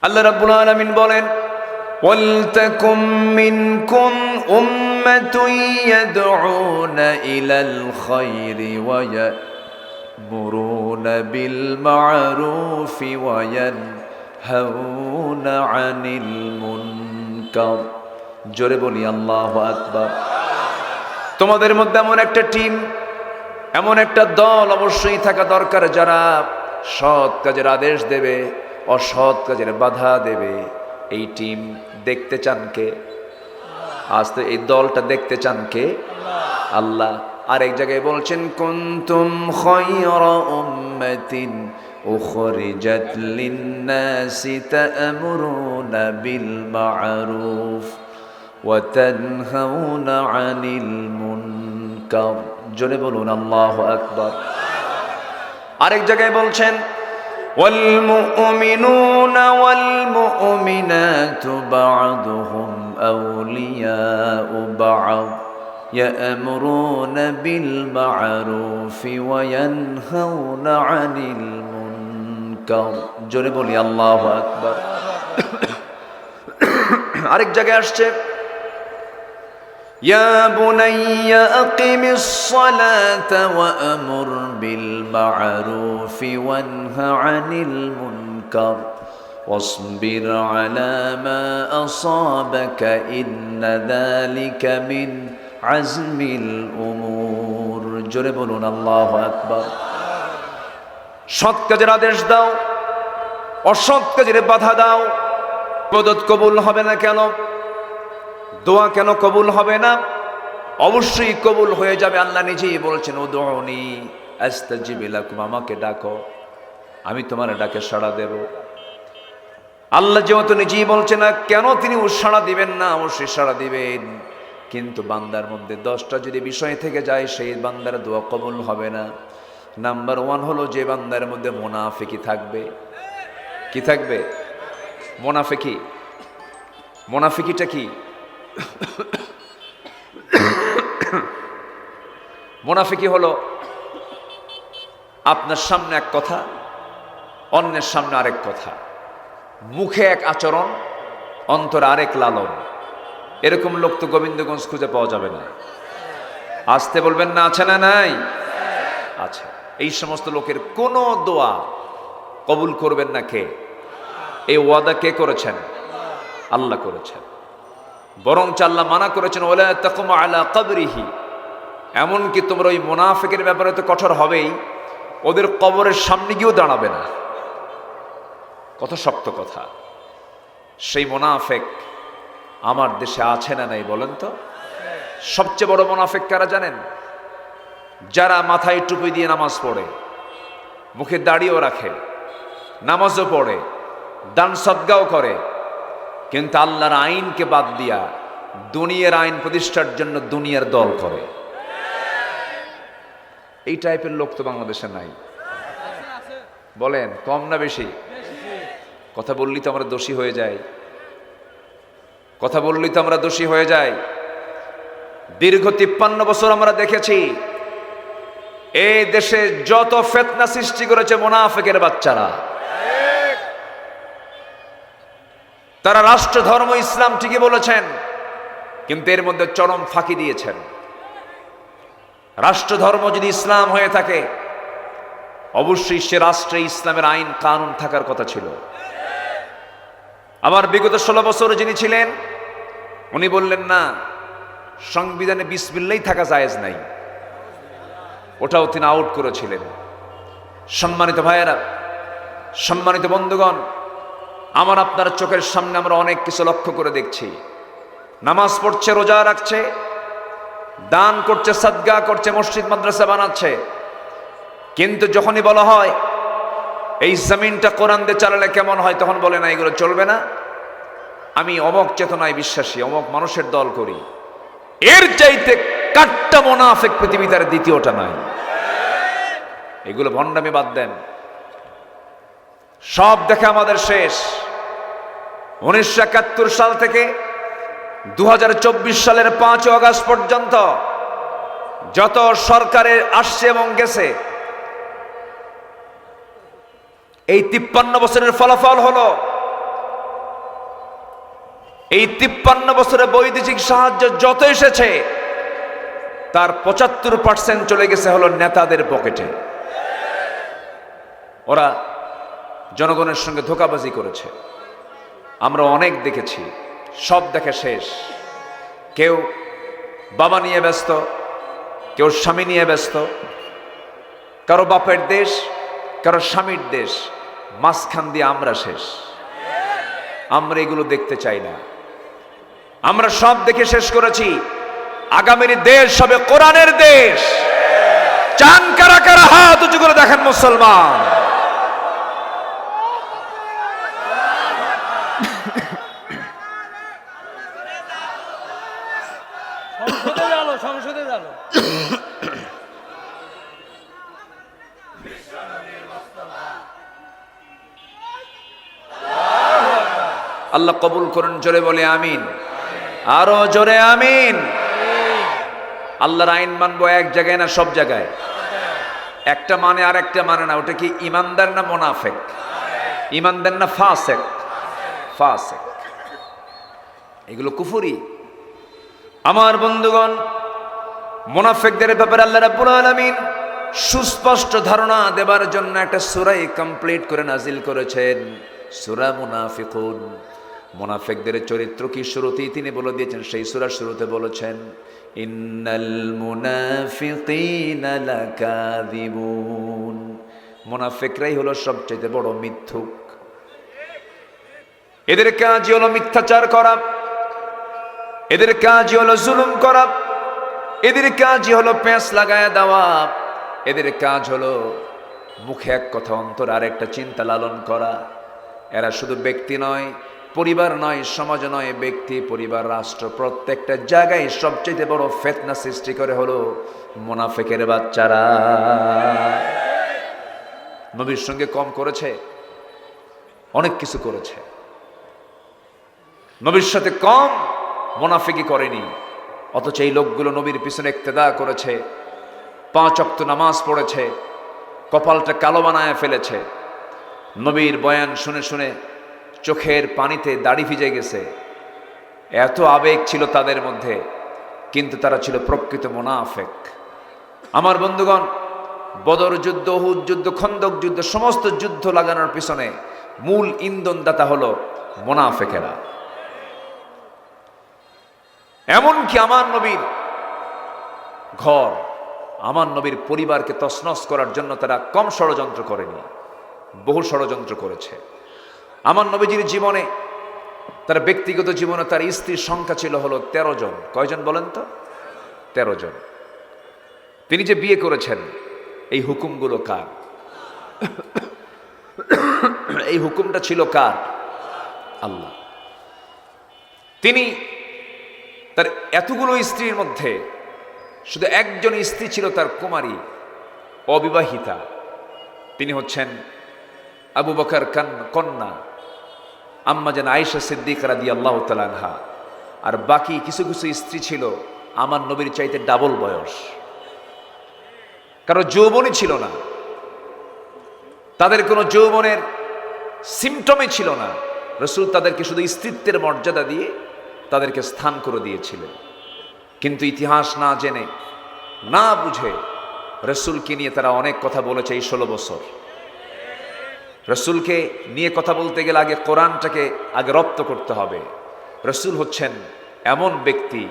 আল্লাহ রাব্বুল আলামিন বলেন, ওয়ালতাকুম মিনকুম উম্মাতুন ইয়াদউনা ইলাল খায়রি ওয়া ইয়ামুরুনা বিল মা'রুফি ওয়া ইয়ানহাউনা আনিল মুনকার। জোরে বলি আল্লাহু আকবার। তোমাদের মধ্যে এমন একটা টিম, এমন একটা দল অবশ্যই থাকা দরকার যারা সৎ কাজের আদেশ দেবে, অসৎ কাজের বাধা দেবে। এই টিম দেখতে চান কে? আজ তো এই দলটা দেখতে চান কে? আল্লাহ। আরেক জায়গায় বলছেন, কুনতুম খায়রা উম্মাতিন উখরিজাত লিন-নাসি তা'মুরুনা বিল মা'রুফ ওয়া তানহাউনা আনিল মুনকার। জোরে বলুন আল্লাহু আকবার। আরেক জায়গায় বলছেন, والمؤمنون والمؤمنات بعضهم أولياء بعض يأمرون بالمعروف وينهون عن المنكر। জোরে বলি আল্লাহু আকবার। আরেক জায়গায় আসছে, يا بني أقم الصلاة وأمر بالمعروف وانه عن المنكر واصبر على ما أصابك إن ذلك من عزم الأمور। জোরে বলুন আল্লাহু আকবার। সৎ কাজের আদেশ দাও, অসৎ কাজের বাধা দাও। ইবাদত কবুল হবে না কেন? দোয়া কেন কবুল হবে না? অবশ্যই কবুল হয়ে যাবে। আল্লাহ নিজেই বলছেন, উদউনি আস্তাজিব লাকুম, আমাকে ডাকো আমি তোমার ডাকে সাড়া দেব। আল্লাহ যেহেতু নিজেই বলছেন না, কেন তিনি সাড়া দিবেন না? অবশ্যই সাড়া দিবেন। কিন্তু বান্দার মধ্যে 10টা যদি বিষয় থেকে যায়, সেই বান্দার দোয়া কবুল হবে না। নাম্বার 1 হলো, যে বান্দার মধ্যে মুনাফিকি থাকবে। কি থাকবে? মুনাফিকি। মুনাফিকিটা কি? মুনাফিকি হলো আপনার সামনে এক কথা, অন্যের সামনে আরেক কথা, মুখে এক আচরণ, অন্তরে আরেক লালন। এরকম লোক তো গোবিন্দগঞ্জ খুঁজে পাওয়া যাবে না। আসতে বলবেন না, আছে না নাই? আছে। এই সমস্ত লোকের কোনো দোয়া কবুল করবেন না কে? এই ওয়াদা কে করেছেন? আল্লাহ করেছেন। বরং আল্লাহ মানা করেছেন, ওয়ালা তাকুম আলা কবরিহি। এমনকি তোমরা ওই মুনাফিকের ব্যাপারে তো কঠোর হবেই, ওদের কবরের সামনে গিয়েও দাঁড়াবে না। কত শক্ত কথা। সেই মুনাফিক আমার দেশে আছে না নাই বলেন তো? সবচেয়ে বড় মুনাফিক কারা জানেন? যারা মাথায় টুপি দিয়ে নামাজ পড়ে, মুখে দাড়িও রাখে, নামাজও পড়ে, দান সদকাও করে, কিন্তু আল্লাহর আইনকে বাদ দিয়া দুনিয়ার আইন প্রতিষ্ঠার জন্য দুনিয়ার দল করে। এই টাইপের লোক তো বাংলাদেশে নাই। বলেন কম না বেশি? কথা বললেই তো আমরা দোষী হয়ে যাই। কথা বললেই তো আমরা দোষী হয়ে যাই। দীর্ঘ 53 বছর আমরা দেখেছি এই দেশে যত ফিতনা সৃষ্টি করেছে মুনাফিকের বাচ্চারা। তারা রাষ্ট্র ধর্ম ইসলাম ঠিকই বলেছেন, কিন্তু এর মধ্যে চরম ফাঁকি দিয়েছেন। রাষ্ট্র ধর্ম যদি ইসলাম হয়ে থাকে, অবশ্যই সে রাষ্ট্রে ইসলামের আইন কানুন থাকার কথা ছিল। আবার বিগত 16 বছর যিনি ছিলেন, উনি বললেন না, সংবিধানে বিসমিল্লাহ থাকা জায়েজ নাই। ওটাও তিনি আউট করেছিলেন। সম্মানিত ভাইয়েরা, সম্মানিত বন্ধুগণ, আমার আপনার চোখের সামনে আমরা অনেক কিছু লক্ষ্য করে দেখছি। নামাজ পড়ছে, রোজা রাখছে, দান করছে, সাদকা করছে, মসজিদ মাদ্রাসা বানাচ্ছে, কিন্তু যখনই বলা হয় এই জমিনটা কোরআন দিয়ে চালালে কেমন হয়, তখন বলে না এগুলো চলবে না, আমি অমক চেতনায় বিশ্বাসী, অমক মানুষের দল করি। এর চাইতে কাট্টা মুনাফিক পৃথিবীতে আর দ্বিতীয়টা নাই। এগুলো ভণ্ডামি বাদ দেন, সব দেখে আমাদের শেষ। 1971 সাল থেকে 2024 সালের 5 আগস্ট পর্যন্ত যত সরকারের আসছে এবং গেছে, এই 53 বছরের ফলাফল হলো এই 53 বছরে বৈদেশিক সাহায্য যত এসেছে তার 75% চলে গেছে হলো নেতাদের পকেটে। ওরা জনগণের সঙ্গে ধোঁকাবাজি করেছে, আমরা অনেক দেখেছি। সব দেখে শেষ। কেউ বাবা নিয়ে ব্যস্ত, কেউ স্বামী নিয়ে ব্যস্ত, কারো বাপের দেশ, কারো স্বামীর দেশ, মাঝখান দিয়ে আমরা শেষ। আমরা এগুলো দেখতে চাই না। আমরা সব দেখে শেষ করেছি। আগামীর দেশ হবে কোরআনের দেশ। চান কারা কারা হাত উঁচু করে দেখেন মুসলমান। সংসদে গেল। আল্লাহ কবুল করুন, জোরে বলে আমিন। আরো জোরে আমিন। আল্লাহর আইন মানবো এক জায়গায় না সব জায়গায়? একটা মানে আর একটা মানে না। ওটা কি ইমানদার না মুনাফিক? ইমানদার না ফাসিক? ফাসিক। এগুলো কুফরি। আমার বন্ধুগণ, মুনাফিকদের ব্যাপারে আল্লাহ রাব্বুল আলামিন সুস্পষ্ট ধারণা দেবার জন্য একটা সূরাই কমপ্লিট করে নাজিল করেছেন, সূরা মুনাফিকুন। মুনাফিকদের চরিত্র কি শুরুতেই তিনি বলে দিয়েছেন। সেই সূরার শুরুতে বলেছেন, ইন্নাল মুনাফিকিনা লাকাযিবুন। মুনাফিকরাই হলো সবচেয়ে বড় মিথ্যুক। এদের কাজই হলো মিথ্যাচার করা, এদের কাজই হলো জুলুম করা, এদের কাজই হলো পেঁচ লাগায় দেওয়া, এদের কাজ হলো মুখে এক কথা অন্তর আর একটা চিন্তা লালন করা। এরা শুধু ব্যক্তি নয়, পরিবার নয়, সমাজ নয়, ব্যক্তি, পরিবার, রাষ্ট্র, প্রত্যেকটা জায়গায় সবচেয়ে বড় ফিতনা সৃষ্টি করে হলো মুনাফিকের বাচ্চারা। নবীর সঙ্গে কম করেছে? অনেক কিছু করেছে। নবীর সাথে কম মুনাফিকি করেনি। অথচ এই লোকগুলো নবীর পিছনে ইক্তেদা করেছে, 5 ওয়াক্ত নামাজ পড়েছে, কপালটা কালো বানায় ফেলেছে। নবীর বয়ান শুনে শুনে চোখের পানিতে দাড়ি ভিজে গেছে। এত আবেগ ছিল তাদের মধ্যে, কিন্তু তারা ছিল প্রকৃত মুনাফিক। আমার বন্ধুগণ, বদর যুদ্ধ, উহুদ যুদ্ধ, খন্দক যুদ্ধ, সমস্ত যুদ্ধ লাগানোর পিছনে মূল ইন্ধনদাতা হলো মুনাফিকেরা। এমনকি আমার নবীর ঘর, আমার নবীর পরিবারকে তছনছ করার জন্য তারা কম ষড়যন্ত্র করেনি, বহু ষড়যন্ত্র করেছে। আমার নবীজির জীবনে, তার ব্যক্তিগত জীবনে তার স্ত্রীর সংখ্যা ছিল হলো 13 জন। কয়জন বলেন তো? 13 জন। তিনি যে বিয়ে করেছেন, এই হুকুমগুলো কার? এই হুকুমটা ছিল কার? আল্লাহ। তিনি তার এতগুলো স্ত্রীর মধ্যে শুধু একজন স্ত্রী ছিল তার কুমারী, অবিবাহিতা। তিনি হচ্ছেন আবু বকর কন্যা আম্মা জান আয়েশা সিদ্দিকা রাদিয়াল্লাহু তাআলা আনহা। আর বাকি কিছু কিছু স্ত্রী ছিল আমার নবীর চাইতে ডাবল বয়স। কারো যৌবনই ছিল না, তাদের কোনো যৌবনের সিমটমই ছিল না। রাসূল তাদেরকে শুধু স্ত্রীত্বের মর্যাদা দিয়ে তাদেরকে স্থান করে দিয়েছিলেন। কিন্তু ইতিহাস না জেনে, না বুঝে রাসূলকে নিয়ে তারা অনেক কথা বলেছে এই 16 বছর। রাসূলকে নিয়ে কথা বলতে গেলে আগে কোরআনটাকে আগে রপ্ত করতে হবে। রাসূল হচ্ছেন এমন ব্যক্তি,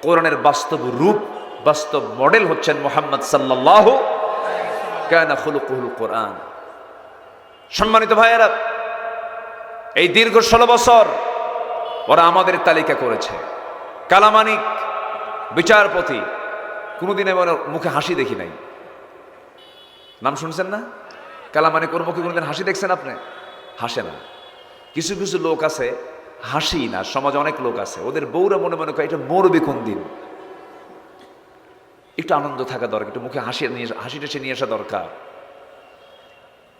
কোরআনের বাস্তব রূপ, বাস্তব মডেল হচ্ছেন মুহাম্মদ সাল্লাল্লাহু কানা খুলুকুহুল কোরআন। সম্মানিত ভাইয়েরা, এই দীর্ঘ 16 বছর ওরা আমাদের তালিকা করেছে। কালামানিক বিচারপতি, কোনোদিন এমন মুখে হাসি দেখি নাই। নাম শুনছেন না? কালামানিক, ওর মুখে কোনোদিন হাসি দেখছেন আপনি? হাসে না। কিছু কিছু লোক আছে হাসি না, সমাজে অনেক লোক আছে, ওদের বউরা মনে মনে করে এটা মরবে কোন দিন। একটু আনন্দ থাকা দরকার, একটু মুখে হাসিটা সে নিয়ে আসা দরকার।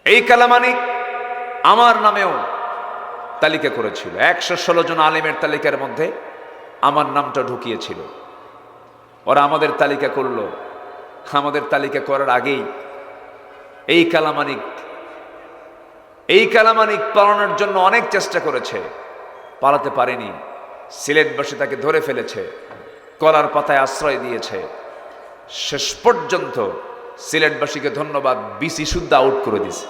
এই কালামানিক আমার নামেও তালিকা করেছিল। 116 জন আলেমের তালিকার মধ্যে আমার নামটা ঢুকিয়েছিল। ওরা আমাদের তালিকা করলো। আমাদের তালিকা করার আগেই এই কালামানিক পালানোর জন্য অনেক চেষ্টা করেছে, পালাতে পারেনি। সিলেটবাসী তাকে ধরে ফেলেছে, কলার পাতায় আশ্রয় দিয়েছে। শেষ পর্যন্ত সিলেটবাসীকে ধন্যবাদ, বিসি শুদ্ধ আউট করে দিছে।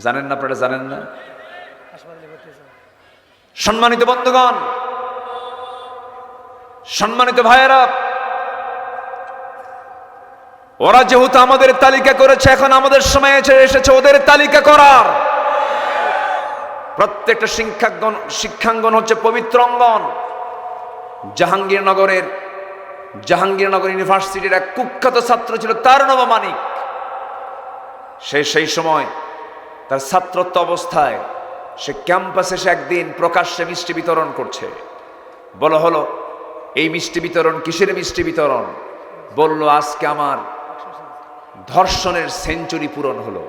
জানেন না আপনারা? জানেন না? সম্মানিত বন্ধুগণ, সম্মানিত ভাইয়েরা, ওরা যেহেতু আমাদের তালিকা করেছে, এখন আমাদের সময় এসেছে ওদের তালিকা করার। প্রত্যেকটা শিক্ষাঙ্গন হচ্ছে পবিত্র অঙ্গন। জাহাঙ্গীরনগর ইউনিভার্সিটির এক কুখ্যাত ছাত্র ছিল তারুণ্য মানিক। সেই সময় তার ছাত্রত্ব অবস্থায় সে ক্যাম্পাসে একদিন প্রকাশ্যে মিষ্টি বিতরণ করছে। বলা হলো, এই মিষ্টি বিতরণ কিসের মিষ্টি বিতরণ? বলল, আজকে আমার ধর্ষণের সেঞ্চুরি পূরণ হলো।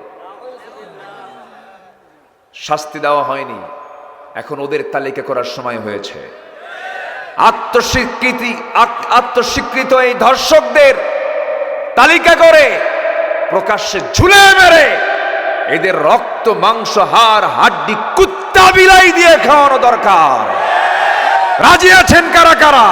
শাস্তি দেওয়া হয়নি, এখন ওদের তালিকা করার সময় হয়েছে। আত্মস্বীকৃত এই ধর্ষকদের তালিকা করে প্রকাশ্যে ঝুলে মেরে এদের রক্ত, মাংস, হাড়, হাড্ডি কুত্তা বিলাই দিয়ে খাওয়ানো দরকার। রাজি আছেন কারা কারা?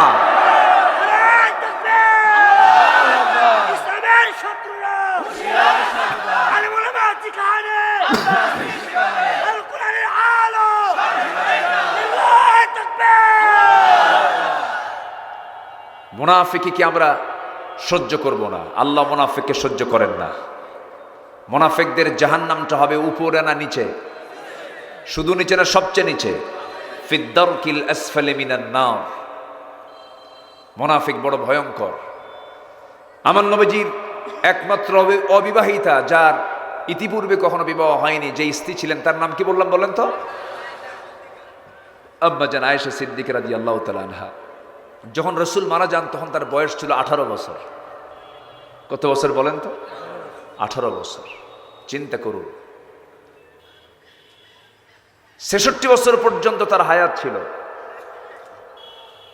মুনাফিকি কি আমরা সহ্য করব না? আল্লাহ মুনাফিককে সহ্য করেন না। মুনাফিকদের জাহান্নামটা হবে উপরে না নিচে? শুধু নিচে না, সবচেয়ে নিচে। ফিদ্দারকিল আসফালি মিনান নার। মুনাফিক বড় ভয়ঙ্কর। আমার নবীজির একমাত্র অবিবাহিতা, যার ইতিপূর্বে কখনো বিবাহ হয়নি, যে স্ত্রী ছিলেন, তার নাম কি বললাম বলেন তো? আম্মা জান আয়েশা সিদ্দিকা রাদিয়াল্লাহু তাআলা আনহা। যখন রসুল মারা যান তখন তার বয়স ছিল 18 বছর। কত বছর বলেন তো? 18 বছর। চিন্তা করুন, 66 বছর পর্যন্ত তার হায়াত ছিল।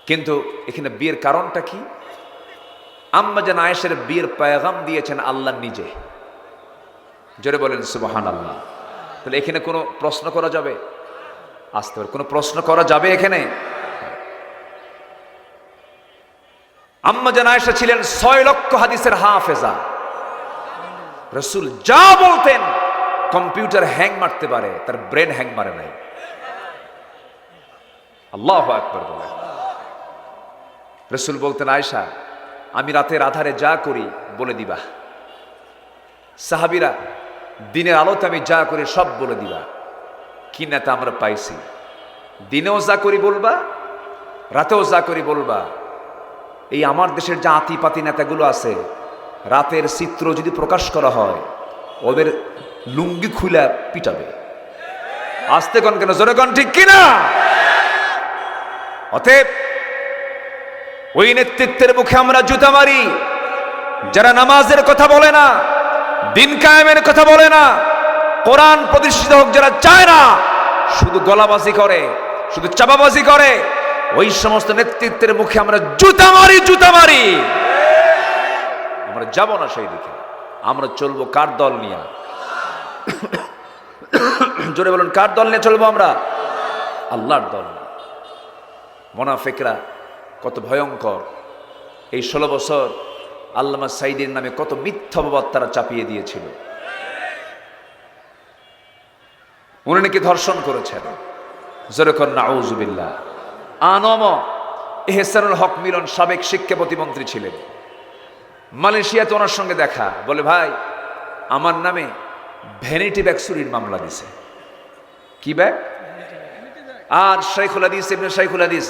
কিন্তু এখানে বিয়ের কারণটা কি? আম্মা জান আয়েশার বিয়ের পয়গাম দিয়েছেন আল্লাহ নিজে। জোরে বলেন সুবহানাল্লাহ। তাহলে এখানে কোনো প্রশ্ন করা যাবে? আসতে পারে, কোনো প্রশ্ন করা যাবে এখানে? আম্মা জান আয়েশা ছিলেন 6 লক্ষ হাদিসের হাফেজা। রাসূল যা বলতেন, কম্পিউটার হ্যাং মারতে পারে, তার ব্রেন হ্যাং মারে নাই। আল্লাহু আকবার বলেন। রাসূল বলতেন, আয়েশা, আমি রাতের আধারে যা করি বলে দিবা। সাহাবীরা, দিনের আলোতে আমি যা করি সব বলে দিবা। কি নেতা আমরা পাইছি! দিনেও যা করি বলবা, রাতেও যা করি বলবা। এই আমার দেশের যা আতিপাতি নেতাগুলো আছে, রাতের চিত্র যদি প্রকাশ করা হয়, ওদের লুঙ্গি খুলে পিটাবে। আসতে কোন কেন, জোরে কোন, ঠিক কিনা? অতএব ওই নেতৃত্বের মুখে আমরা জুতা মারি যারা নামাজের কথা বলে না, দিন কায়েমের কথা বলে না, কোরআন প্রতিষ্ঠিত হোক যারা চায় না, শুধু গলাবাজি করে, শুধু চাপাবাজি করে। ওই সমস্ত নেতৃত্বের মুখে আমরা জুতা মারি, জুতা মারি। আমরা যাব না সেই দিকে। আমরা চলবো কার দল নিয়ে? জোরে বলুন, কার দল নিয়ে চলবো আমরা? আল্লাহর দল। মুনাফিকরা কত ভয়ঙ্কর! এই 16 বছর আল্লামা সাইদির নামে কত মিথ্যা অপবাদ তারা চাপিয়ে দিয়েছিল। উনি নাকি ধর্ষণ করেছেন। জোরে কর নাউজুবিল্লাহ। আনম এহসানুল হক মিলন সাবেক শিক্ষা প্রতিমন্ত্রী ছিলেন। মালয়েশিয়াতে ওনার সঙ্গে দেখা, বলে, ভাই, আমার নামে ভ্যানিটি ব্যাগ চুরির মামলা দিছে। কি ব্যাগ? আর শাইখুল হাদিস ইবনে শাইখুল হাদিস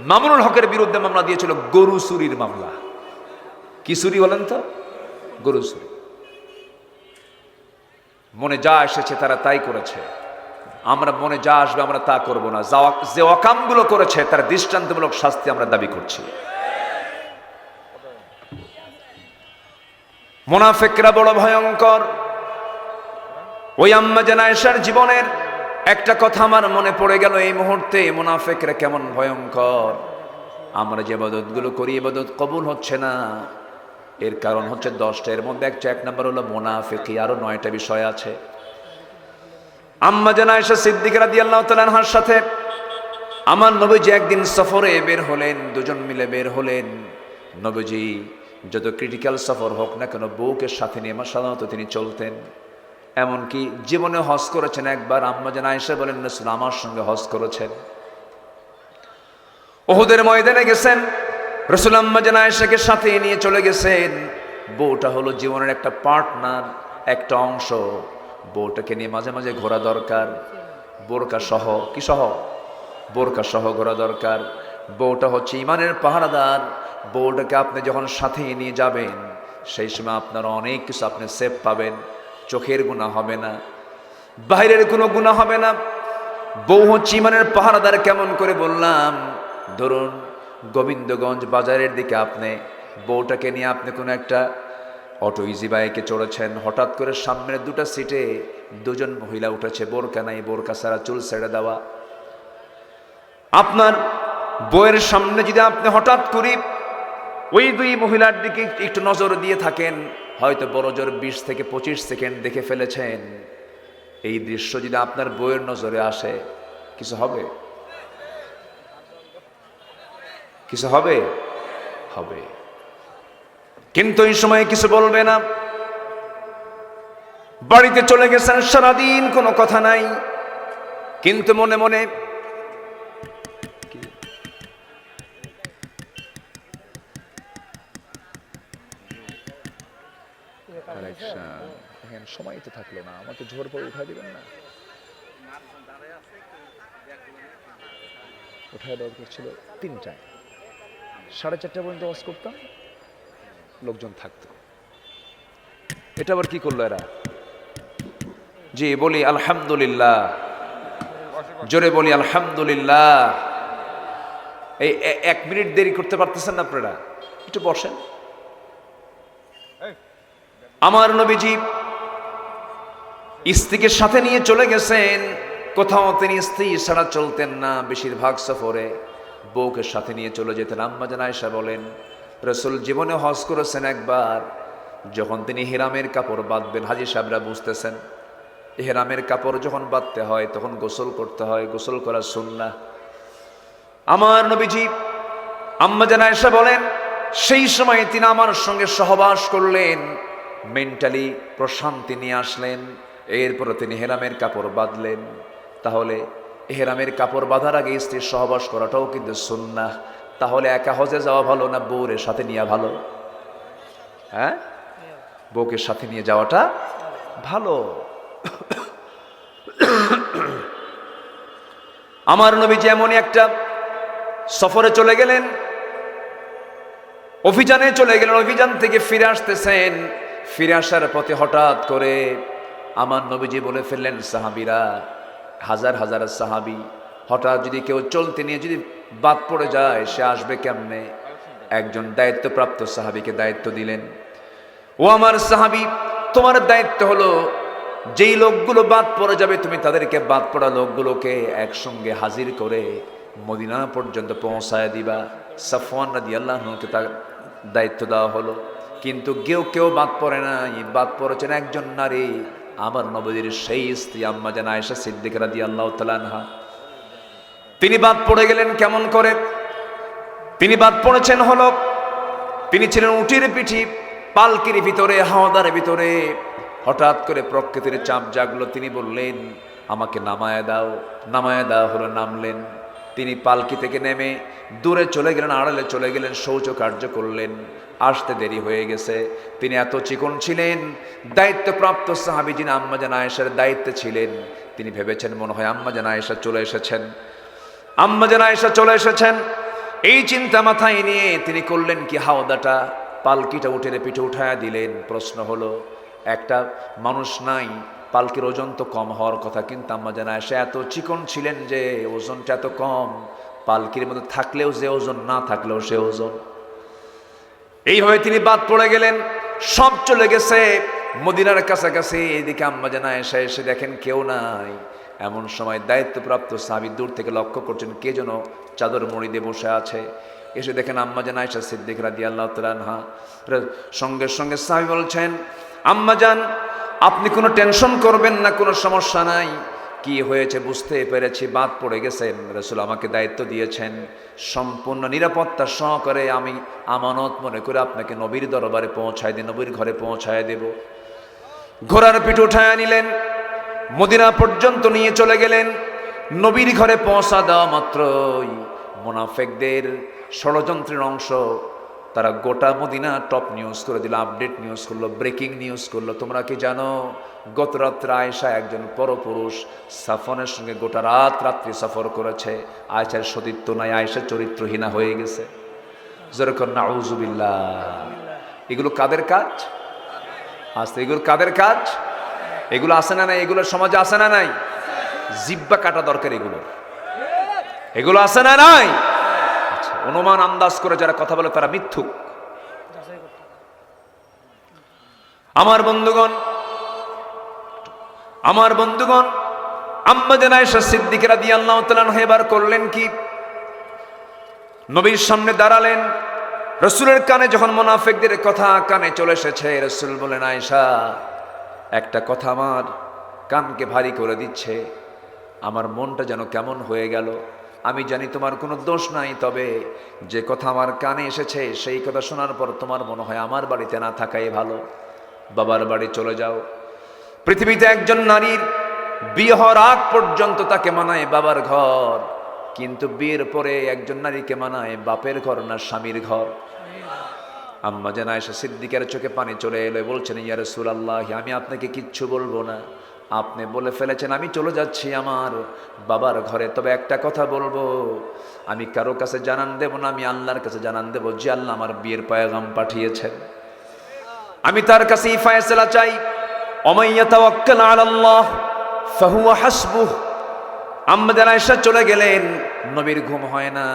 মামুনুল হকের বিরুদ্ধে মামলা দিয়েছিল গরু চুরির মামলা। কি চুরি বলেন তো? গরু চুরি। মনে যা এসেছে তারা তাই করেছে। আমরা মনে যা আসবে আমরা তা করব না। যে অকামগুলো করেছে তার দৃষ্টান্তমূলক শাস্তি আমরা দাবি করছি। মুনাফিকরা বড় ভয়ঙ্কর। ওই আম্মা জান আয়েশার জীবনের একটা কথা আমার মনে পড়ে গেল এই মুহূর্তে। মুনাফিকরা কেমন ভয়ঙ্কর! আমরা যে ইবাদতগুলো করি, ইবাদত কবুল হচ্ছে না। এর কারণ হচ্ছে 10টা, এর মধ্যে এক নাম্বার হলো মুনাফিকি। আরো 9টা বিষয় আছে। আম্মা জান আয়েশা সিদ্দিকা রাদিয়াল্লাহু তাআলা আনহার সাথে আমার নবীজি একদিন সফরে বের হলেন, দুজন মিলে বের হলেন। নবীজি যত ক্রিটিক্যাল সফর হোক না কেন বউকে সাথে নিয়ে সাধারণত তিনি চলতেন। এমনকি জীবনে হজ করেছেন একবার। আম্মা জান আয়েশা বলেন, রাসূল আমার সঙ্গে হজ করেছেন। উহুদের ময়দানে গেছেন, রাসূল আম্মা জান আয়েশাকে সাথে নিয়ে চলে গেছেন। বউটা হলো জীবনের একটা পার্টনার, একটা অংশ। বউটাকে নিয়ে মাঝে মাঝে ঘোরা দরকার, বোরকা সহ। কি সহ? বোরকা সহ ঘোরা দরকার। বউটা হচ্ছে ইমানের পাহারাদার। বউটাকে আপনি যখন সাথে নিয়ে যাবেন, সেই সময় আপনার অনেক কিছু আপনি সেফ পাবেন। চোখের গুনাহ হবে না, বাইরের কোনো গুনাহ হবে না। বউ হচ্ছে ইমানের পাহারাদার। কেমন করে বললাম, ধরুন গোবিন্দগঞ্জ বাজারের দিকে আপনি বউটাকে নিয়ে আপনি কোনো একটা অটো ইজি বাইকে চড়েছেন, হঠাৎ করে সামনের দুটো সিটে দুজন মহিলা উঠেছে, বোরকা নাই, বোরকা ছাড়া, চুল ছেড়ে দেওয়া। আপনার বউয়ের সামনে যদি আপনি হঠাৎ করে ওই দুই মহিলার দিকে একটু নজর দিয়ে থাকেন, হয়তো বড় জোর 20 থেকে 25 সেকেন্ড দেখে ফেলেছেন। এই দৃশ্য যদি আপনার বউয়ের নজরে আসে, কিছু হবে? কিছু হবে? হবে। কিন্তু এই সময় কিছু বলবে না। বাড়িতে চলে গেছেন, সারাদিন কোনো কথা নাই, কিন্তু মনে মনে সময় তো থাকলো না, আমাকে ঝোর পরে উঠাই দিবেন না? উঠায় দরকার ছিল 3টায়, 4:30 পর্যন্ত ওয়াজ করতাম, লোকজন থাকতো। এটা আবার কি করলো এরা? জি বলি আলহামদুলিল্লাহ, জোরে বলি আলহামদুলিল্লাহ। এই 1 মিনিট দেরি করতে পারতেছেন না আপনারা? একটু বসেন। আমার নবীজি স্ত্রীকে সাথে নিয়ে চলে গেছেন। কোথাও তিনি স্ত্রী ছাড়া চলতেন না। বেশিরভাগ সফরে বউকে সাথে নিয়ে চলে যেতেন। আম্মা জান আয়েশা বলেন, রাসূল জীবনে হজ করেছেন একবার। যখন তিনি ইহরামের কাপড় বাঁধবেন, হাজী সাহেবরা বুঝতেছেন, ইহরামের কাপড় যখন বাঁধতে হয় তখন গোসল করতে হয়, গোসল করা সুন্নাহ। আমার নবীজি, আম্মা জান আয়েশা বলেন, সেই সময় তিনি আমার সঙ্গে সহবাস করলেন, মেন্টালি প্রশান্তি নিয়ে আসলেন। এরপরে তিনি ইহরামের কাপড় বাঁধলেন। তাহলে ইহরামের কাপড় বাঁধার আগে স্ত্রীর সহবাস করাটাও কিন্তু সুন্নাহ। তাহলে একা হজে যাওয়া ভালো না বউয়ের সাথে নিয়ে ভালো? হ্যাঁ, বউকে সাথে নিয়ে যাওয়াটা ভালো। আমার নবীজি এমনই একটা সফরে চলে গেলেন, অভিযানে চলে গেলেন। অভিযান থেকে ফিরে আসতেছেন, ফিরে আসার পথে হঠাৎ করে আমার নবীজি বলে ফেললেন, সাহাবীরা, হাজার হাজার সাহাবী, হঠাৎ যদি কেউ চলতে নিয়ে যদি বাদ পড়ে যায়, সে আসবে কেমনে? একজন দায়িত্বপ্রাপ্ত সাহাবীকে দায়িত্ব দিলেন, ও আমার সাহাবী, তোমার দায়িত্ব হলো যেই লোকগুলো বাদ পড়ে যাবে, তুমি তাদেরকে বাদ পড়া লোকগুলোকে একসঙ্গে হাজির করে মদিনা পর্যন্ত পৌঁছায় দিবা। সাফওয়ান রাদিয়াল্লাহু আনহুকে তার দায়িত্ব দেওয়া হলো। কিন্তু কেউ বাদ পড়ে নাই। বাদ পড়েছেন একজন নারী, আমার নবীর সেই স্ত্রী আম্মা জান আয়েশা সিদ্দিকা রাদিয়াল্লাহু তাআলা আনহা। তিনি বাদ পড়ে গেলেন কেমন করে? তিনি বাদ পড়েছেন হলো, তিনি ছিলেন উটির পিঠি, পালকির ভিতরে, হাওদার ভিতরে। হঠাৎ করে প্রকৃতির চাপ জাগলো। তিনি বললেন, আমাকে নামায় দাও। নামায় দেওয়া হলো, নামলেন। তিনি পালকি থেকে নেমে দূরে চলে গেলেন, আড়ালে চলে গেলেন, শৌচ কার্য করলেন। আসতে দেরি হয়ে গেছে। তিনি এত চিকন ছিলেন, দায়িত্বপ্রাপ্ত সাহাবী যিনি আম্মা জান আয়েশার দায়িত্বে ছিলেন, তিনি ভেবেছেন মনে হয় আম্মা জান আয়েশা চলে এসেছেন, আম্মা জান আয়েশা চলে এসেছেন। এই চিন্তা মাথায় নিয়ে তিনি করলেন কি, হাওদাটা, পালকিটা উঠে পিঠে উঠায়া দিলেন। প্রশ্ন হলো, একটা মানুষ নাই, পালকির ওজন তো কম হওয়ার কথা, কিন্তু আম্মা জান আয়েশা এত চিকন ছিলেন যে ওজনটা এত কম, পালকির মধ্যে থাকলেও যে ওজন, না থাকলেও সে ওজন। এইভাবে তিনি বাদ পড়ে গেলেন। সব চলে গেছে মদিনার কাছাকাছি। এদিকে আম্মা জান আয়েশা এসে দেখেন কেউ নাই। এমন সময় দায়িত্বপ্রাপ্ত সাহাবী দূর থেকে লক্ষ্য করছেন কে যেন চাদর মুড়ি দিয়ে বসে আছে। এসে দেখেন আম্মা জান আয়েশা সিদ্দিকা রাদিয়াল্লাহু তাআলা আনহা। সঙ্গে সঙ্গে সাহাবী বলছেন, আম্মা জান, আপনি কোনো টেনশন করবেন না, কোনো সমস্যা নাই। কি হয়েছে বুঝতে পেরেছি, বাদ পড়ে গেছেন। রাসূল আমাকে দায়িত্ব দিয়েছেন সম্পূর্ণ নিরাপত্তা সহকারে আমি আমানত মনে করে আপনাকে নবীর দরবারে পৌঁছায় দিই, নবীর ঘরে পৌঁছায় দেব। ঘোড়ার পিঠ উঠায় নিলেন, মদিনা পর্যন্ত নিয়ে চলে গেলেন। নবীর ঘরে পৌঁছা দেওয়া মাত্রই মুনাফিকদের ষড়যন্ত্রের অংশ তারা গোটা মদিনা টপ নিউজ করে দিল, আপডেট নিউজ করলো, ব্রেকিং নিউজ করলো। তোমরা কি জানো গত রাত্রে আয়েশা একজন পরপুরুষ সাফনের সঙ্গে গোটা রাত্রি সফর করেছে, আয়েশার সতীত্ব নাই, আয়েশা চরিত্রহীনা হয়ে গেছে। যেরকম নাউজুবিল্লাহ। এগুলো কাদের কাজ? আস্তে, এগুলো কাদের কাজ? এগুলো আসে না নাই? এগুলো সমাজে আসে না নাই? জিব্বা কাটা দরকার এগুলো আসে না নাই? আচ্ছা, অনুমান আন্দাজ করে যারা কথা বলে তারা মিথ্যুক। আমার বন্ধুগণ, আম্মা জান আয়েশা সিদ্দিকা রাদিয়াল্লাহু তাআলা আনহা এবার করলেন কি? নবীর সামনে দাঁড়ালেন। রাসূলের কানে যখন মুনাফিকদের কথা কানে চলে এসেছে, রাসূল বলেন, আয়েশা একটা কথা আমার কানকে ভারী করে দিচ্ছে, আমার মনটা যেন কেমন হয়ে গেল। আমি জানি তোমার কোনো দোষ নাই, তবে যে কথা আমার কানে এসেছে সেই কথা শোনার পর তোমার মনে হয় আমার বাড়িতে না থাকাই ভালো, বাবার বাড়ি চলে যাও। পৃথিবীতে একজন নারীর বিয়ে হওয়ার আগ পর্যন্ত তাকে মানায় বাবার ঘর, কিন্তু বিয়ের পরে একজন নারীকে মানায় বাপের ঘর না স্বামীর ঘর। আম্মা জান আয়েশা সিদ্দিকার চোখে পানি চলে এলো, বলছেন, ইয়া রাসূলুল্লাহ, আমি আপনাকে কিচ্ছু বলবো না, আপনি বলে ফেলেছেন আমি চলে যাচ্ছি আমার বাবার ঘরে, তবে একটা কথা বলবো, আমি কারো কাছে জানান দেব না, আমি আল্লাহর কাছে জানান দেব যে আল্লাহ আমার বিয়ের পয়গাম পাঠিয়েছেন, আমি তার কাছে ফয়সালা চাই। ওমান ইয়াতাওয়াক্কাল আলাল্লাহ ফাহুয়া হাসবুহ। আম্মা জান আয়েশা চলে গেলেন। নবীর ঘুম হয় না,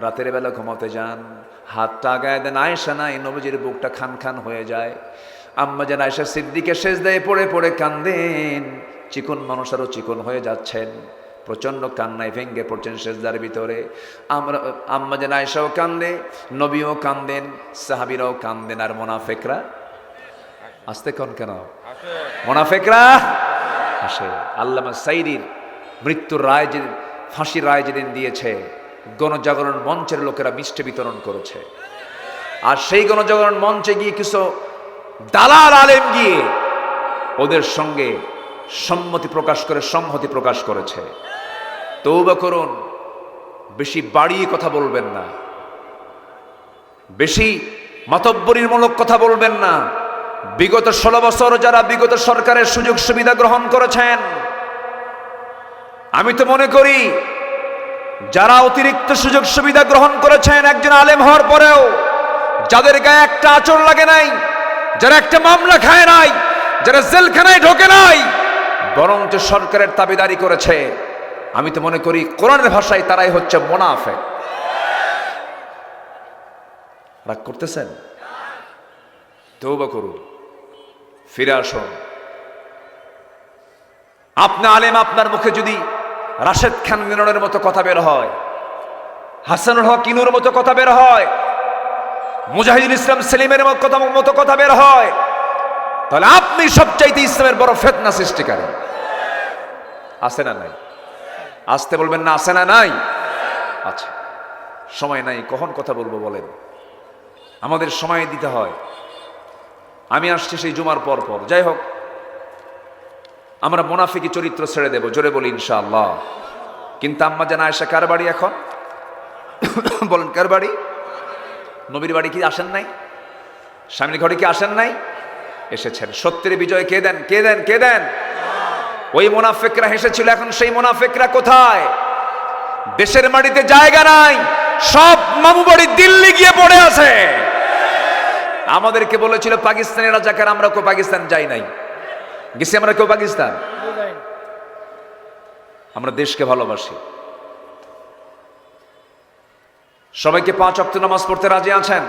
রাতের বেলা ঘুমাতে যান, হাতটা আগায় দেন, আয়েশা নাই, নবীজির বুকটা খান খান হয়ে যায়। আম্মা জান আয়েশা সিদ্দিকা সেজদায় পড়ে পড়ে কান্দেন, চিকন মানুষ আরো চিকন হয়ে যাচ্ছেন, প্রচন্ড কান্নায় ভেঙ্গে পড়ছেন সেজদার ভিতরে। আম্মা জান আয়েশাও কান্দে, নবীও কান্দেন, সাহাবীরাও কান্দেন, আর মুনাফিকরা আসতে কোন কেন? মুনাফিকরা আসে। আল্লামা সাইরির মৃত্যুর রায় যে, ফাঁসির রায় যেদিন দিয়েছে, গণজাগরণ মঞ্চের লোকেরা মিষ্টি বিতরণ করেছে, আর সেই গণজাগরণ মঞ্চে গিয়ে কিছু দালাল আলেম গিয়ে ওদের সঙ্গে সম্মতি প্রকাশ করে সংহতি প্রকাশ করেছে। তওবা করুন, বেশি বাড়িয়ে কথা বলবেন না, বেশি মাতব্বরিমূলক কথা বলবেন না। বিগত 16 বছর যারা বিগত সরকারের সুযোগ সুবিধা গ্রহণ করেছেন, আমি তো মনে করি যারা অতিরিক্ত সুযোগ সুবিধা গ্রহণ করেছেন একজন আলেম হওয়ার পরেও, যাদের গায়ে একটা আঁচড় লাগে নাই, যারা একটা মামলা খায় নাই, যারা জেলখানায় ঢোকে নাই, বরঞ্চ সরকারের দাবিদারি করেছে, আমি তো মনে করি কোরআনের ভাষায় তারাই হচ্ছে মুনাফিক। রাগ করতেছেন? তওবা করুন, ফিরে আসুন। আপনি আলেম, আপনার মুখে যদি রাশেদ খান মিলনের মতো কথা বের হয়, হাসানুল হক ইনুর মতো কথা বের হয়, মুজাহিদুল ইসলাম সেলিমের মতো কথা বের হয়, তাহলে আপনি সবচাইতে ইসলামের বড় ফিতনা সৃষ্টিকারী। আছে না নাই? আসতে বলবেন না, আছে না নাই? আচ্ছা, সময় নাই, কখন কথা বলবো বলেন? আমাদের সময় দিতে হয়। আমি আসছি সেই জুমার পর পর। যাই হোক, আমরা মুনাফিকি চরিত্র ছেড়ে দেব, জোরে বলি ইনশাআল্লাহ। কিন্তু আম্মা জান আয়েশা কার বাড়ি এখন? বলেন, কার বাড়ি? নবীর বাড়ি কি আসেন নাই? স্বামীর ঘরে কি আসেন নাই? এসেছেন। সত্যের বিজয় কে দেন? কে দেন? কে দেন? ওই মুনাফিকরা হেসেছিল, এখন সেই মুনাফিকরা কোথায়? দেশের মাটিতে জায়গা নাই, সব মামু বাড়ি দিল্লি গিয়ে পড়ে আছে। আমাদেরকে বলেছিল পাকিস্তানি রাজাকার, আমরা কেউ পাকিস্তান যাই নাই, গেছি আমরা কেউ পাকিস্তান? আমরা দেশকে ভালোবাসি। সবাইকে 5 ওয়াক্ত নামাজ পড়তে রাজি আছেন?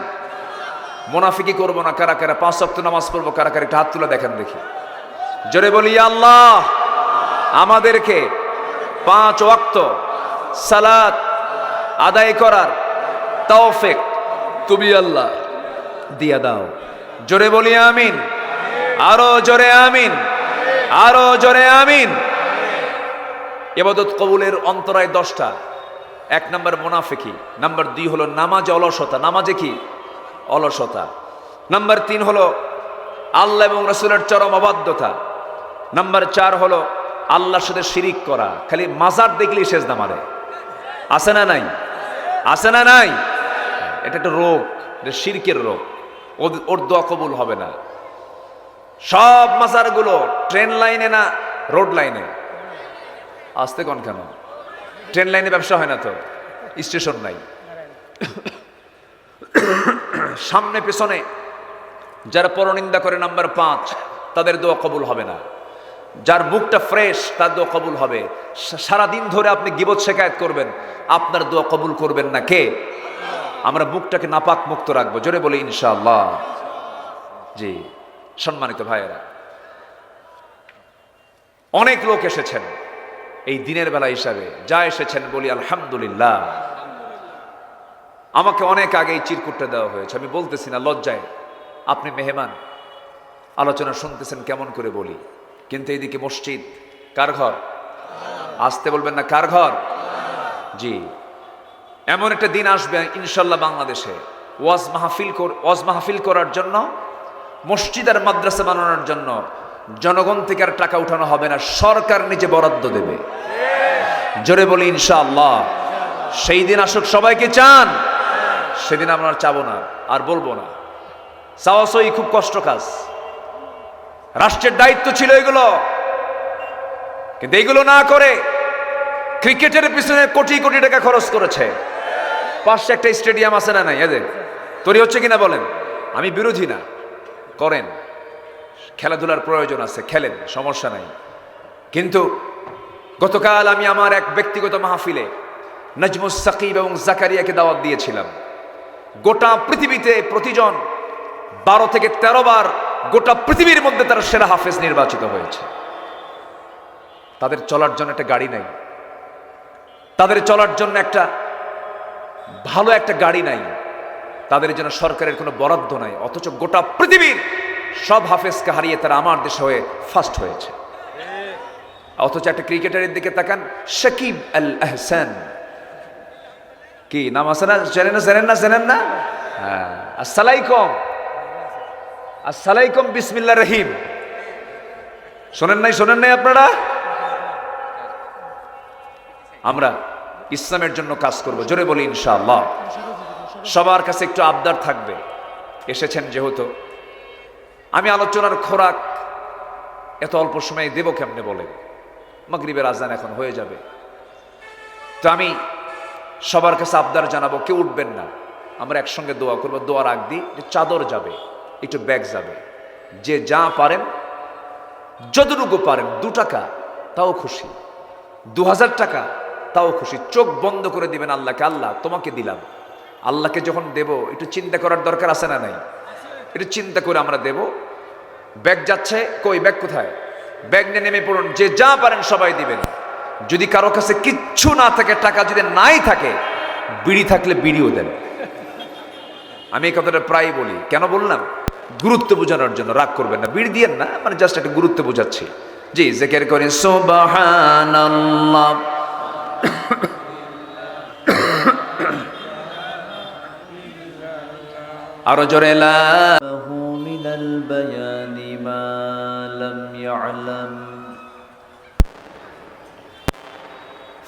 মুনাফিকি করবো না। কারা কারা 5 ওয়াক্ত নামাজ পড়বো? কারা কারা একটা হাত তুলে দেখেন দেখি, জোরে বলি আল্লাহ আমাদেরকে 5 ওয়াক্ত সালাত আদায় করার তৌফিক তুমি আল্লাহ দিয়া দাও। জোরে বলি আমিন, আরো জোরে আমিন, আরো জোরে আমিন। ইবাদত কবুলের অন্তরায় 10টা। 1 নম্বর মুনাফিকি, নাম্বার 2 হলো নামাজে অলসতা, নামাজে কি অলসতা, নাম্বার 3 হলো আল্লাহ এবং রাসূলের চরম অবাধ্যতা, নাম্বার 4 হলো আল্লাহর সাথে শিরিক করা, খালি মাজার দেখলেই সেজদা মারে। আছে না নাই? আছে না নাই? এটা একটা রোগ, এটা শিরকের রোগ। ওর দোয়া কবুল হবে না। সব মাজারগুলো ট্রেন লাইনে না রোড লাইনে? আসতে কোন কেন? ট্রেন লাইনে ব্যবসা হয় না তো, স্টেশন নাই। সামনে পেছনে যারা পরনিন্দা করে নাম্বার 5, তাদের দোয়া কবুল হবে না। যার বুকটা ফ্রেশ তার দোয়া কবুল হবে। সারাদিন ধরে আপনি গীবত শেকায়েত করবেন, আপনার দোয়া কবুল করবেন না কে? আমরা বুকটাকে নাপাক মুক্ত রাখবো, জোরে বলি ইনশাআল্লাহ। জি সম্মানিত ভাইয়েরা, অনেক লোক এসেছেন এই দিনের বেলা হিসাবে, যা এসেছেন বলি আলহামদুলিল্লাহ। আমাকে অনেক আগেই চিরকুটটা দেওয়া হয়েছে, আমি বলতেছি না লজ্জায়। আপনি মেহমান, আলোচনা শুনতেছেন, কেমন করে বলি? কিন্তু এইদিকে মসজিদ কার ঘর? আসতে বলবেন না, কার ঘর? জি, এমন একটা দিন আসবে ইনশাল্লাহ বাংলাদেশে ওয়াজ মাহফিল করার জন্য, মসজিদ আর মাদ্রাসা বানানোর জন্য জনগণ থেকে আর টাকা উঠানো হবে না, সরকার নিজে বরাদ্দ দেবে। জোরে বলি ইনশাআল্লাহ। সেই দিন আসুক, সবাইকে চান? সেদিন আমরা আর চাবো না, আর বলবো না। চাওয়াছই খুব কষ্ট কাজ, রাষ্ট্রের দায়িত্ব ছিল এগুলো, কিন্তু এইগুলো না করে ক্রিকেটের পিছনে কোটি কোটি টাকা খরচ করেছে। পাশে একটা স্টেডিয়াম আছে না নাই? এদের তৈরি হচ্ছে কিনা বলেন? আমি বিরোধী না, করেন, খেলাধুলার প্রয়োজন আছে, খেলেন, সমস্যা নাই। কিন্তু গতকাল আমি আমার এক ব্যক্তিগত মাহফিলে নাজমুস সাকিব এবং জাকারিয়াকে দাওয়াত দিয়েছিলাম। গোটা পৃথিবীতে প্রতিজন 12 থেকে 13 বার গোটা পৃথিবীর মধ্যে তারা সেরা হাফেজ নির্বাচিত হয়েছে। তাদের চলার জন্য একটা গাড়ি নাই, তাদের চলার জন্য একটা ভালো একটা গাড়ি নাই, তাদের জন্য সরকারের কোনো বরাদ্দ নাই, অথচ গোটা পৃথিবীর সব হাফেজকে হারিয়ে তারা আমার দেশে হয়ে ফার্স্ট হয়েছে। অথচ একটা ক্রিকেটারের দিকে তাকান, সাকিব আল আহসান, কি নাম আছে না? জানেন না? হ্যাঁ, আসসালাইকুম বিসমিল্লাহির রহিম, শোনেন নাই আপনারা? আমরা ইসলামের জন্য কাজ করব, জোরে বলি ইনশাআল্লাহ। সবার কাছে একটু আবদার থাকবে, এসেছেন যেহেতু, আমি আলোচনার খোরাক এত অল্প সময়ে দেব কেমনে বলে? মাগরিবের আজান এখন হয়ে যাবে। তো আমি সবার কাছে আবদার জানাবো, কেউ উঠবেন না, আমরা একসঙ্গে দোয়া করবো। দোয়ার আগ দিয়ে যে চাদর যাবে, একটু ব্যাগ যাবে, যে যা পারেন যতটুকু পারেন, 2 টাকা তাও খুশি, 2000 টাকা তাও খুশি, চোখ বন্ধ করে দিবেন আল্লাহকে, আল্লাহ তোমাকে দিলাম। আল্লাহকে যখন দেব একটু চিন্তা করার দরকার আছে না নাই? একটু চিন্তা করে আমরা দেব। ব্যাগ যাচ্ছে, কই ব্যাগ কোথায়? ব্যাগ নিয়ে নেমে পড়ুন, যে যা পারেন সবাই দিবেন। যদি কারো কাছে কিচ্ছু না থাকে, টাকা যদি নাই থাকে, বিড়ি থাকলে বিড়িও দেন। আমি এই কথাটা প্রায় বলি, কেন বললাম? গুরুত্ব বোঝানোর জন্য, রাগ করবেন না, বিড়ি দিয়েন না, মানে জাস্ট একটা গুরুত্ব বোঝাচ্ছি। জি, জিকির করেন সুবহানাল্লাহ। আরো জোরে লা মিনাল বায়ানি মা লাম ইয়ালাম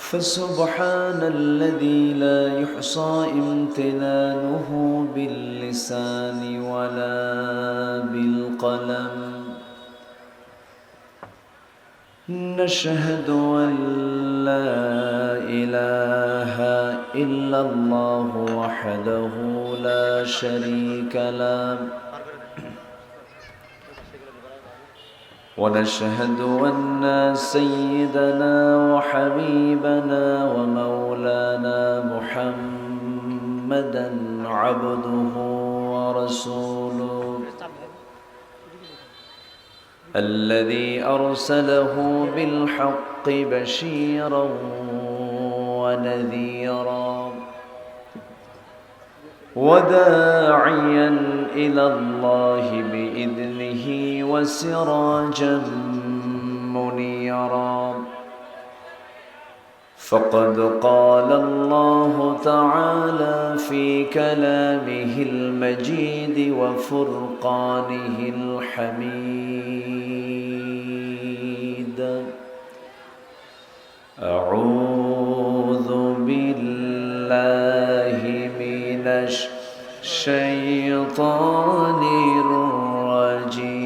فسبحان الذي لا يحصى امتنانه باللسان ولا بالقلم نشهد أن لا إله إلا الله وحده لا شريك له ونشهد أن سيدنا وحبيبنا ومولانا محمدا عبده ورسوله الذي أرسله بالحق بشيرا ونذيرا وداعيا إلى الله بإذنه وسراجا منيرا فقد قال الله تعالى في كلامه المجيد وفرقانه الحميد: أعوذ بالله من الشيطان الرجيم.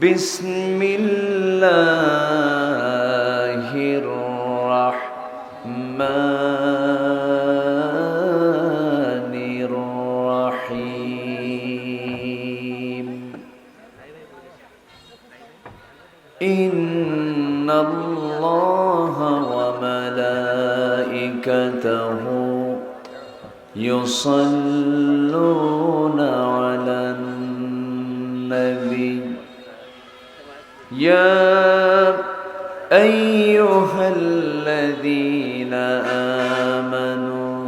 بسم الله الرحمن الرحيم. إن الله وملائكته يصلون على النبي يا أيها الذين آمنوا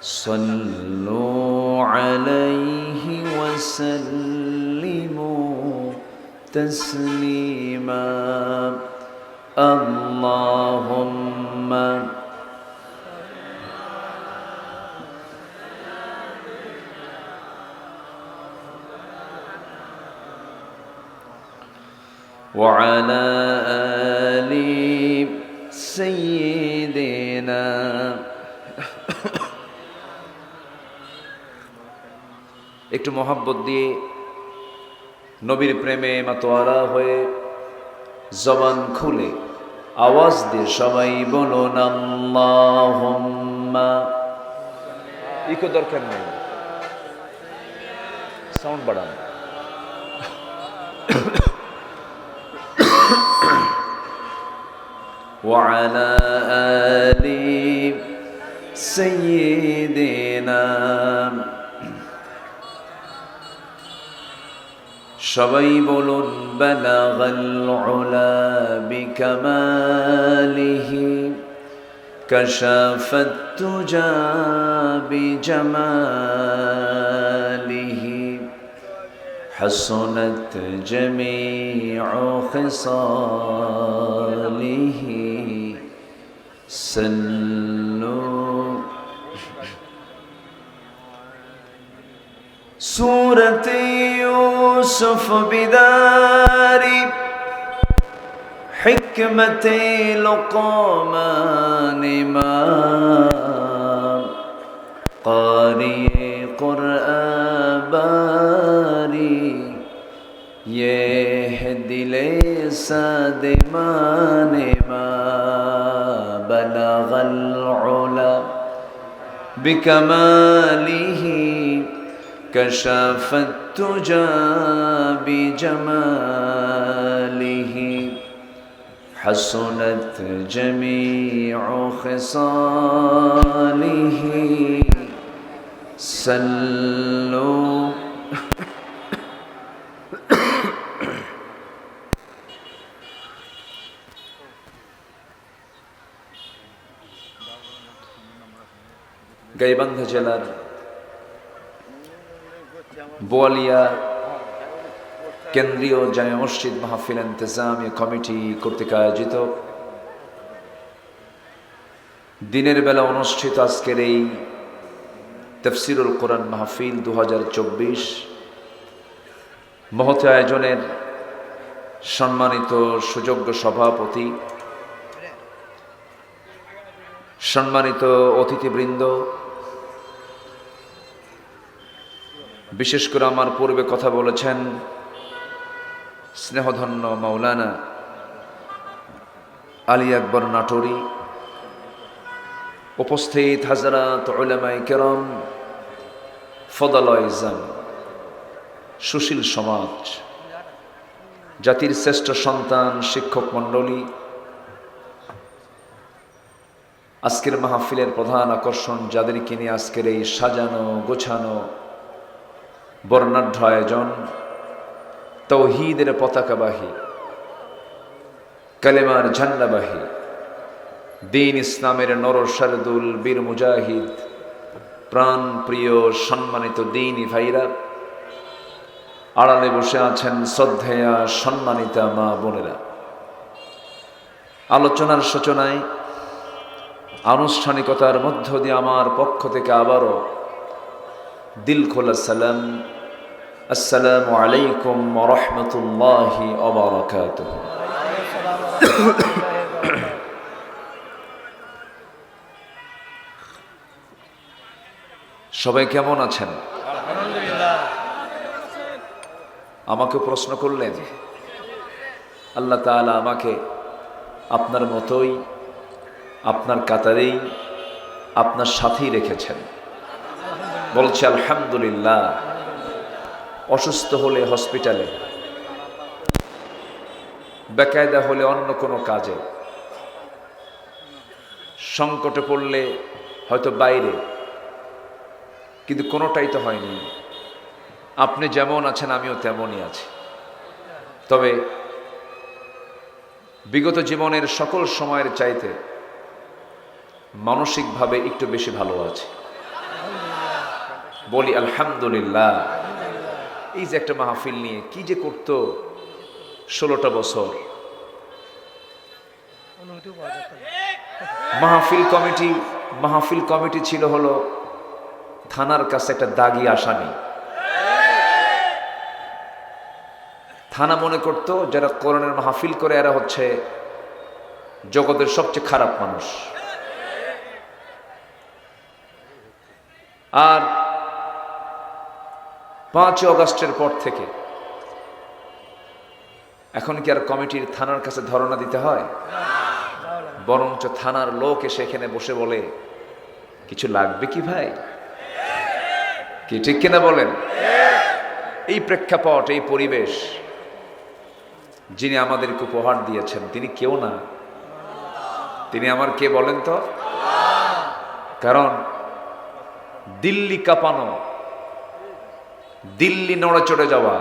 صلوا عليه وسلموا تسليما. اللهم وعلى آل سيدنا একটু মোহাব্বত দিয়ে নবীর প্রেমে মাতোয়ারা হয়ে জবান খুলে আওয়াজ দিয়ে সবাই বলুন আল্লাহুম্মা। ইকো দরকার নেই, সাউন্ড বাড়ান। وعلى آل سيدنا সবাই বলুন বালাগাল উলা বিকামালিহি কাশাফাত তুজা বিজামালিহি حسنت جميع خصاله صلوا. سورة يوسف بدار حكمة لقمان ما قارئ قرآن باری یہ دل سادمان ما بلغ العلا بکماله کشف التجا بجماله حسنت جميع خصاله صلوا. গাইবান্ধা জেলার বোয়ালিয়া কেন্দ্রীয় জামে মসজিদ মাহফিল ইন্তেজামিয়া কমিটি কর্তৃক আয়োজিত দিনের বেলা অনুষ্ঠিত আজকের এই তাফসীরুল কোরআন মাহফিল 2024 মহৎ আয়োজনের সম্মানিত সুযোগ্য সভাপতি, সম্মানিত অতিথিবৃন্দ, বিশেষ করে আমার পূর্বে কথা বলেছেন স্নেহধন্য মাওলানা আলী আকবর নাটোরি, উপস্থিত হাজরাত উলামায়ে কেরাম, ফদালায়ে ইজাম, সুশীল সমাজ, জাতির শ্রেষ্ঠ সন্তান, শিক্ষক মণ্ডলী, আজকের মাহফিলের প্রধান আকর্ষণ যাদেরকে নিয়ে আজকের এই সাজানো গোছানো বর্ণাঢ্য আয়োজন, তাওহীদের পতাকাবাহী, কালেমার ঝান্ডাবাহী, দ্বীন ইসলামের নরসারদুল বীর মুজাহিদ, প্রাণ প্রিয় সম্মানিত দ্বীনি ভাইরা, আড়ালে বসে আছেন শ্রদ্ধেয়া সম্মানিতা মা বোনেরা, আলোচনার সূচনায় আনুষ্ঠানিকতার মধ্য দিয়ে আমার পক্ষ থেকে আবারও দিল খোলা সালাম, আসসালামু আলাইকুম ওয়া রাহমাতুল্লাহি ওয়া বারাকাতুহু। সবাই কেমন আছেন? আমাকে প্রশ্ন করলেন, আল্লাহ তাআলা আমাকে আপনার মতোই, আপনার কাতারেই, আপনার সাথেই রেখেছেন। বলছে আলহামদুলিল্লাহ। অসুস্থ হলে হসপিটালে, বেকায়দা হলে অন্য কোনো কাজে, সংকটে পড়লে হয়তো বাইরে, কিন্তু কোনোটাই তো হয়নি। আপনি যেমন আছেন আমিও তেমনই আছি। তবে বিগত জীবনের সকল সময়ের চাইতে মানসিকভাবে একটু বেশি ভালো আছে। বলি আলহামদুলিল্লাহ। এই যে একটা মাহফিল নিয়ে কি যে করতো 16টা বছর। মাহফিল কমিটি ছিল হলো থানার কাছে একটা দাগি আসামি। থানা মনে করতো যারা কোরআনের মাহফিল করে এরা হচ্ছে জগতের সবচেয়ে খারাপ মানুষ। আর 5 অগস্টের পর থেকে এখন কি আর কমিটির থানার কাছে ধরনা দিতে হয়? বরঞ্চ থানার লোক এসে এখানে বসে বলে, কিছু লাগবে কি ভাই? কি ঠিক কিনা বলেন? এই প্রেক্ষাপট, এই পরিবেশ যিনি আমাদেরকে উপহার দিয়েছেন তিনি কেউ না, তিনি আমার কে বলেন তো? কারণ দিল্লি কাঁপানো, দিল্লি নড়ে চড়ে যাওয়া,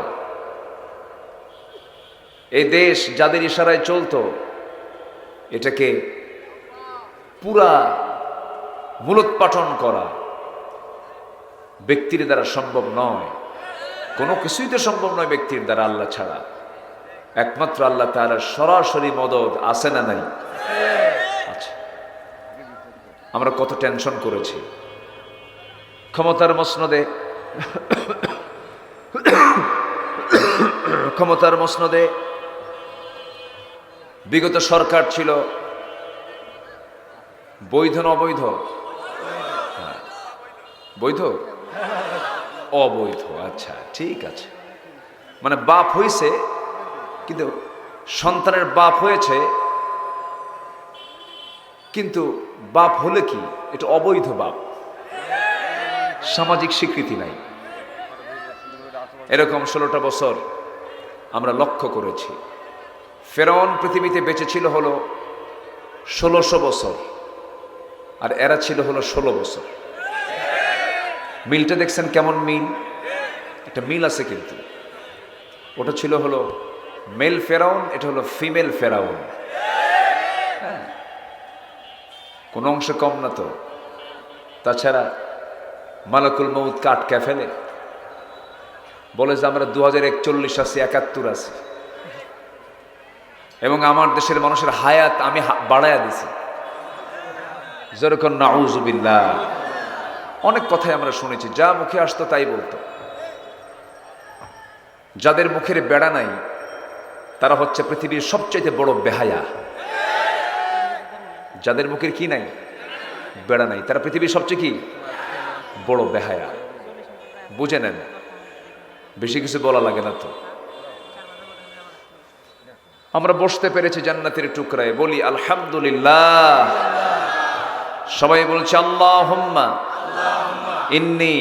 এই দেশ যাদের ইশারায় চলতো এটাকে পুরা মূলোৎপাটন করা ব্যক্তির দ্বারা সম্ভব নয়। কোনো কিছুই তো সম্ভব নয় ব্যক্তির দ্বারা, আল্লাহ ছাড়া। একমাত্র আল্লাহ তাআলার সরাসরি মদদ আছে না নাই? আচ্ছা, আমরা কত টেনশন করেছি। ক্ষমতার মসনদে বিগত সরকার ছিল বৈধ না অবৈধ? বৈধ? অবৈধ। আচ্ছা, ঠিক আছে। মানে বাপ হয়েছে, কিন্তু সন্তানের বাপ হয়েছে, কিন্তু বাপ হলে কি এটা অবৈধ বাপ, সামাজিক স্বীকৃতি নাই। এরকম 16টা বছর আমরা লক্ষ্য করেছি। ফেরাউন পৃথিবীতে বেঁচে ছিল হলো 1600 বছর, আর এরা ছিল হলো 16 বছর। মিলটা দেখছেন কেমন মিল? একটা মিল আছে, কিন্তু ওটা ছিল হলো মেল ফেরাউন, এটা হলো ফিমেল ফেরাউন। কোন অংশ কম না তো। তাছাড়া মালাকুল মউতকে আটকা ফেলে বলে যে আমরা 2041 আছি, 71 আছি, এবং আমার দেশের মানুষের হায়াত আমি বাড়াইয়া দিছি। যেরকম নাউজুবিল্লাহ। অনেক কথাই আমরা শুনেছি, যা মুখে আসতো তাই বলতো। যাদের মুখের বেড়া নাই তারা হচ্ছে পৃথিবীর সবচেয়ে বড় বেহায়া। যাদের মুখের কি নাই? বেড়া নাই, তারা পৃথিবীর সবচেয়ে কি বড় বেহায়া। বুঝে নেন, বেশি কিছু বলা লাগে না তো। আমরা বসতে পেরেছি জান্নাতের টুকরায়, বলি আলহামদুলিল্লাহ। সবাই বলছে আল্লাহুম্মা ইন্নী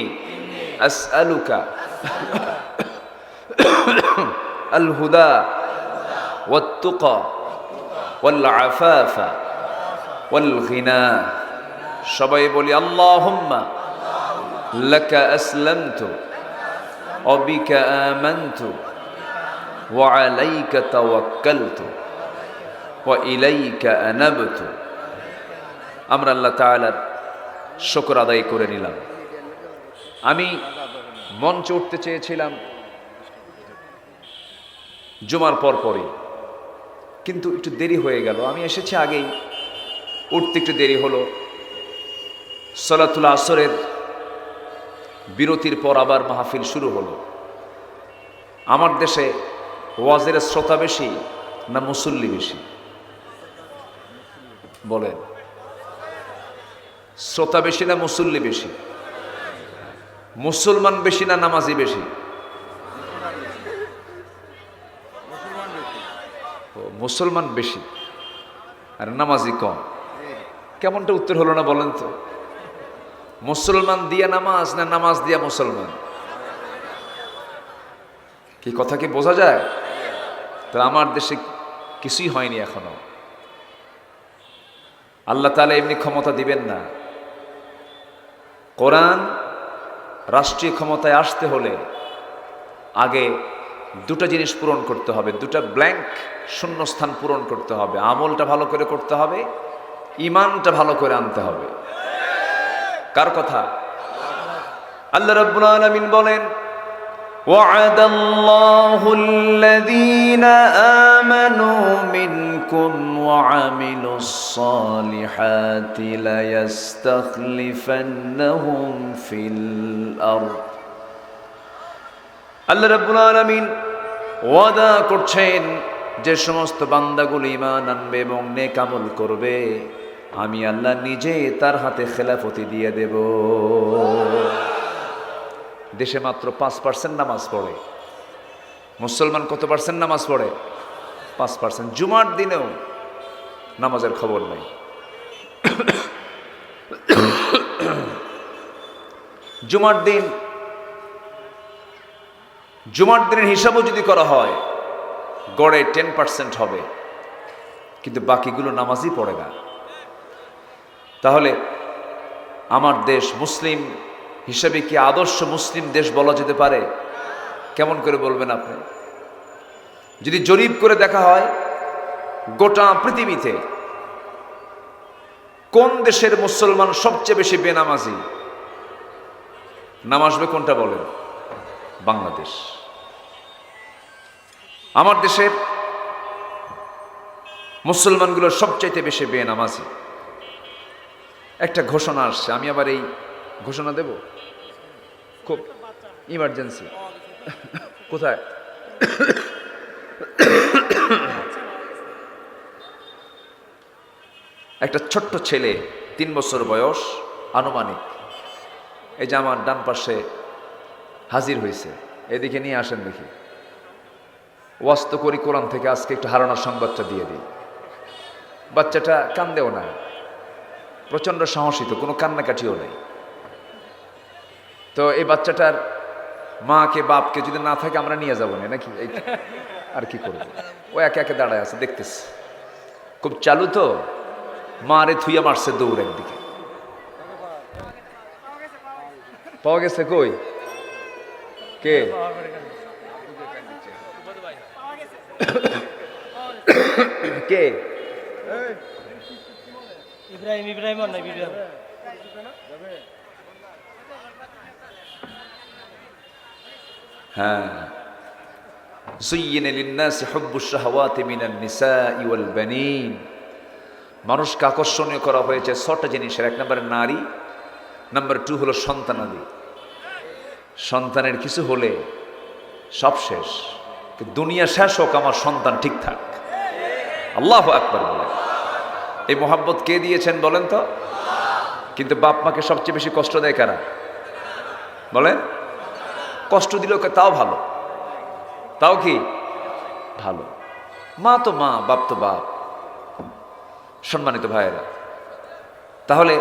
আসআলুকা আল হুদা ওয়াত তুকা ওয়াল আফাফা ওয়াল গিনা। সবাই বলি আল্লাহুম্মা লাকা আসলামতু ওয়া বিকা আমানতু ওয়া আলাইকা তাওয়াক্কালতু ওয়া ইলাইকা আনাবতু। আমরা আল্লাহ তাআলার শুকর আদায় করে নিলাম। আমি মঞ্চে উঠতে চেয়েছিলাম জুমার পরপরই, কিন্তু একটু দেরি হয়ে গেল। আমি এসেছি আগেই, উঠতে একটু দেরি হলো। সালাতুল আসরের বিরতির পর আবার মাহফিল শুরু হলো। আমার দেশে ওয়াজের শ্রোতা বেশি না মুসল্লি বেশি? বলেন, শ্রোতা বেশি না মুসল্লি বেশি? মুসলমান বেশি না নামাজি বেশি? মুসলমান বেশি আর নামাজি কম। কেমনটা উত্তর হলো না বলেন তো? মুসলমান দিয়া নামাজ না নামাজ দিয়া মুসলমান? কি কথা কি বোঝা যায়? তো আমার দেশে কিছুই হয়নি এখনো। আল্লাহ তাআলা এমনি ক্ষমতা দিবেন না। কোরআন রাষ্ট্রীয় ক্ষমতায় আসতে হলে আগে দুটো জিনিস পূরণ করতে হবে, দুটো ব্ল্যাঙ্ক শূন্যস্থান পূরণ করতে হবে। আমলটা ভালো করে করতে হবে, ইমানটা ভালো করে আনতে হবে। কার কথা? আল্লাহ রাব্বুল আলামিন বলেন, وعد الله الذين آمنوا منكم وعملوا الصالحات ليستخلفنهم في الأرض। আল্লাহ রাব্বুল আলামিন ওয়াদা করছেন যে সমস্ত বান্দাগুলো ঈমান আনবে এবং নেক আমল করবে, আমি আল্লাহ নিজে তার হাতে খেলাফতি দিয়ে দেব। দেশে মাত্র 5% নামাজ পড়ে। মুসলমান কত পার্সেন্ট নামাজ পড়ে? 5%। জুমার দিনেও নামাজের খবর নাই। জুমার দিনের হিসাবও যদি করা হয় গড়ে 10% হবে, কিন্তু বাকিগুলো নামাজই পড়ে না। তাহলে আমার দেশ মুসলিম হিসাবে কি আদর্শ মুসলিম দেশ বলা যেতে পারে? কেমন করে বলবেন আপনি? যদি জরিপ করে দেখা হয় গোটা পৃথিবীতে কোন দেশের মুসলমান সবচেয়ে বেশি বেনামাজি, নাম আসবে কোনটা বলেন? বাংলাদেশ। আমার দেশের মুসলমানগুলো সবচাইতে বেশি বেনামাজি। একটা ঘোষণা আসছে, আমি আবার এই ঘোষণা দেব, খুব ইমার্জেন্সি। কোথায়? একটা ছোট্ট ছেলে, 3 বছর বয়স আনুমানিক, এই যে আমার ডান পাশে হাজির হয়েছে, এদিকে নিয়ে আসেন দেখি। ওয়াজ তো করি কোরআন থেকে, আজকে একটু হারানোর সংবাদটা দিয়ে দিই। বাচ্চাটা কান্দেও না, প্রচন্ড সাহসিত, কোনো কান্নাকাটিও নেই। তো এই বাচ্চাটার মাকে বাপকে যদি না থাকে আমরা নিয়ে যাবো না নাকি, আর কি করবো? ও একে একে দাঁড়ায় আছে, দেখতেছে, খুব চালু তো, মারে থুইয়া মারছে দৌড় একদিকে। পাওয়া গেছে? কই? কে? কে? ইব্রাহিম আর না ভিডিও। হ্যাঁ, যুয়্যিনা লিন-নাসি হুব্বুশ শাহাওয়াতি মিনান নিসাই ওয়াল বানিন। মানুষকে আকর্ষণীয় করা হয়েছে 6টা জিনিসের। 1 নম্বরে নারী, নাম্বার 2 হলো সন্তানাদি। সন্তানের কিছু হলে সব শেষ, দুনিয়া শেষ হোক, আমার সন্তান ঠিক থাক। আল্লাহু আকবার বলেন। এই মোহাব্বত কে দিয়েছেন বলেন তো? কিন্তু বাপ মাকে সবচেয়ে বেশি কষ্ট দেয় কারা বলেন? কষ্ট দিলেও তাও ভালো, তাও কি ভালো। মা তো মা, বাপ তো বাপ। সম্মানিত ভাইয়েরা, তাহলে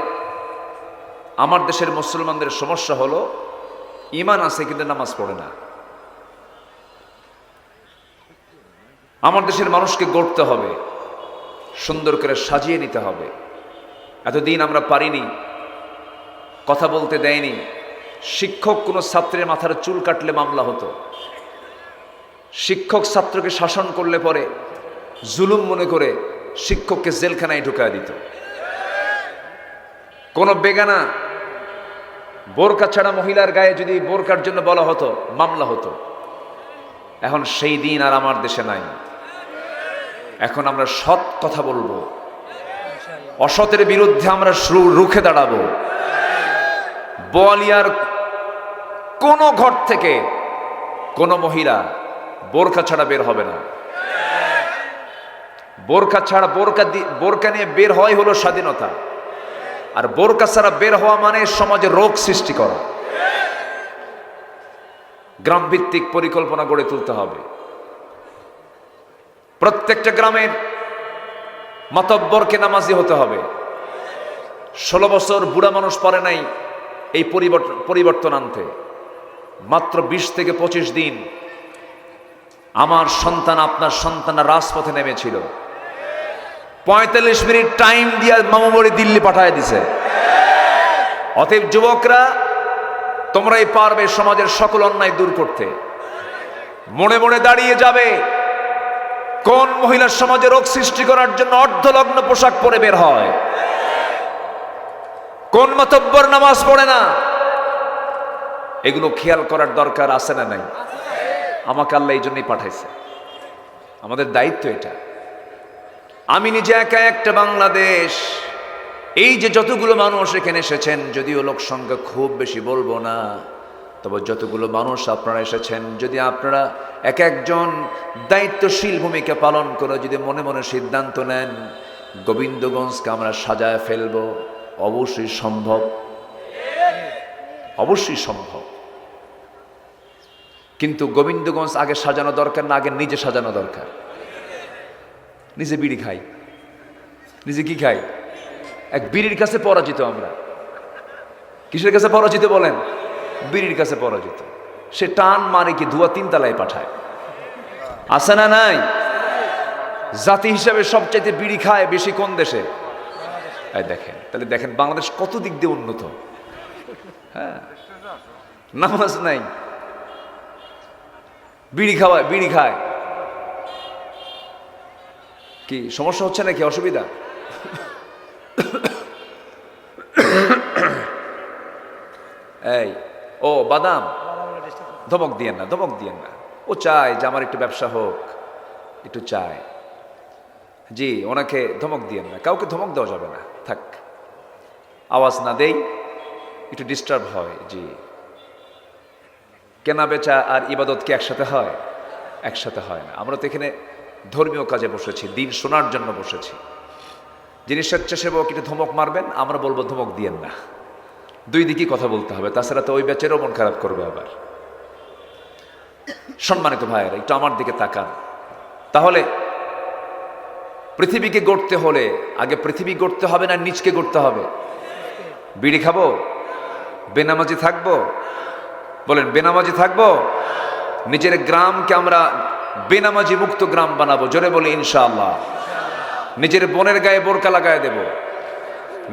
আমার দেশের মুসলমানদের সমস্যা হলো ঈমান আছে কিন্তু নামাজ পড়ে না। আমার দেশের মানুষকে গড়তে হবে, সুন্দর করে সাজিয়ে নিতে হবে। এতদিন আমরা পারিনি, কথা বলতে দেয়নি। শিক্ষক কোনো ছাত্রের মাথার চুল কাটলে মামলা হতো। শিক্ষক ছাত্রকে শাসন করলে পরে জুলুম মনে করে শিক্ষককে জেলখানায় ঢুকায় দিত। কোন বেগানা বোরকা ছাড়া মহিলার গায়ে যদি বোরকার জন্য বলা হতো মামলা হতো। এখন সেই দিন আর আমার দেশে নাই। এখন আমরা সৎ কথা বলবো, ইনশাআল্লাহ। অসতের বিরুদ্ধে আমরা রুখে দাঁড়াবো। বোয়ালিয়ার কোন ঘর থেকে কোন মহিলা বোরকা ছাড়া বের হবে না। বোরকা ছাড়া বোরকা নিয়ে বের হওয়াই হলো স্বাধীনতা, আর বোরকা ছাড়া বের হওয়া মানে সমাজে রোগ সৃষ্টি করা। গ্রাম ভিত্তিক পরিকল্পনা গড়ে তুলতে হবে। প্রত্যেকটা গ্রামের মাতব্বরকে নামাজি হতে হবে। 16 বছর বুড়া মানুষ পারে নাই এই পরিবর্তন আনতে। মাত্র 20 থেকে 25 দিন আমার সন্তান, আপনার সন্তানরা রাজপথে নেমেছিল। 45 মিনিট টাইম দিয়ে মামু বাড়ি দিল্লি পাঠায় দিছে। অতএব যুবকরা, তোমরাই পারবে সমাজের সকল অন্যায় দূর করতে। মনে মনে দাঁড়িয়ে যাবে কোন মহিলা সমাজে রোগ সৃষ্টি করার জন্য অর্ধলগ্ন পোশাক পরে বের হয়, কোন মাতব্বর নামাজ পড়ে না। এগুলো খেয়াল করার দরকার আছে না নাই? আমাকে আল্লাহ এই জন্যই পাঠাইছে। আমাদের দায়িত্ব এটা। আমি নিজে একা একটা বাংলাদেশ। এই যে যতগুলো মানুষ এখানে এসেছেন, যদিও লোক সংখ্যা খুব বেশি বলবো না, তবে যতগুলো মানুষ আপনারা এসেছেন, যদি আপনারা এক একজন দায়িত্বশীল ভূমিকা পালন করে যদি মনে মনে সিদ্ধান্ত নেন গোবিন্দগঞ্জকে আমরা সাজায় ফেলবো, অবশ্যই সম্ভব, অবশ্যই সম্ভব। কিন্তু গোবিন্দগঞ্জ আগে সাজানো দরকার না, আগে নিজে সাজানো দরকার। নিজে বিড়ি খাই, নিজে কি খাই? এক বিড়ির কাছে পরাজিত আমরা। কিসের কাছে পরাজিত বলেন? বিড়ির কাছে পরাজিত। সে টান মানে কি ধোয়া 3 তলায় পাঠায়। আছে না নাই? জাতি হিসাবে সবচাইতে বিড়ি খায় বেশি কোন দেশে? দেখেন, তাহলে দেখেন বাংলাদেশ কত দিক দিয়ে উন্নত। হ্যাঁ, নামাজ নাই, বিড়ি খাওয়ায়, বিড়ি খায়। কি সমস্যা হচ্ছে নাকি? অসুবিধা? এই ও বাদাম, ধমক দিয়েন না, ধমক দিয়েন না। ও চায় যে আমার একটু ব্যবসা হোক, একটু চায়। জি, ওনাকে ধমক দিয়েন না, কাউকে ধমক দেওয়া যাবে না। থাক, আওয়াজ না দেই, একটু ডিস্টার্ব হয়। জি, কেনা বেচা আর ইবাদত কি একসাথে হয়? একসাথে হয় না। আমরা তো এখানে ধর্মীয় কাজে বসেছি, দিন শোনার জন্য বসেছি। যিনি স্বেচ্ছাসেবক একটু ধমক মারবেন, আমরা বলবো ধমক দিয়েন না। দুই দিকই কথা বলতে হবে, তাছাড়া তো ওই বেচেরও মন খারাপ করবে আবার। সম্মানিত ভাইয়েরা, একটু আমার দিকে তাকান। তাহলে পৃথিবীকে গড়তে হলে আগে পৃথিবী গড়তে হবে না নিজকে গড়তে হবে? বিড়ি খাবো? বেনামাজি থাকবো? বলেন, বেনামাজি থাকবো? নিজের গ্রামকে আমরা বেনামাজি মুক্ত গ্রাম বানাবো। জোরে বলি ইনশাআল্লাহ। নিজের বোনের গায়ে বোরকা লাগায় দেব।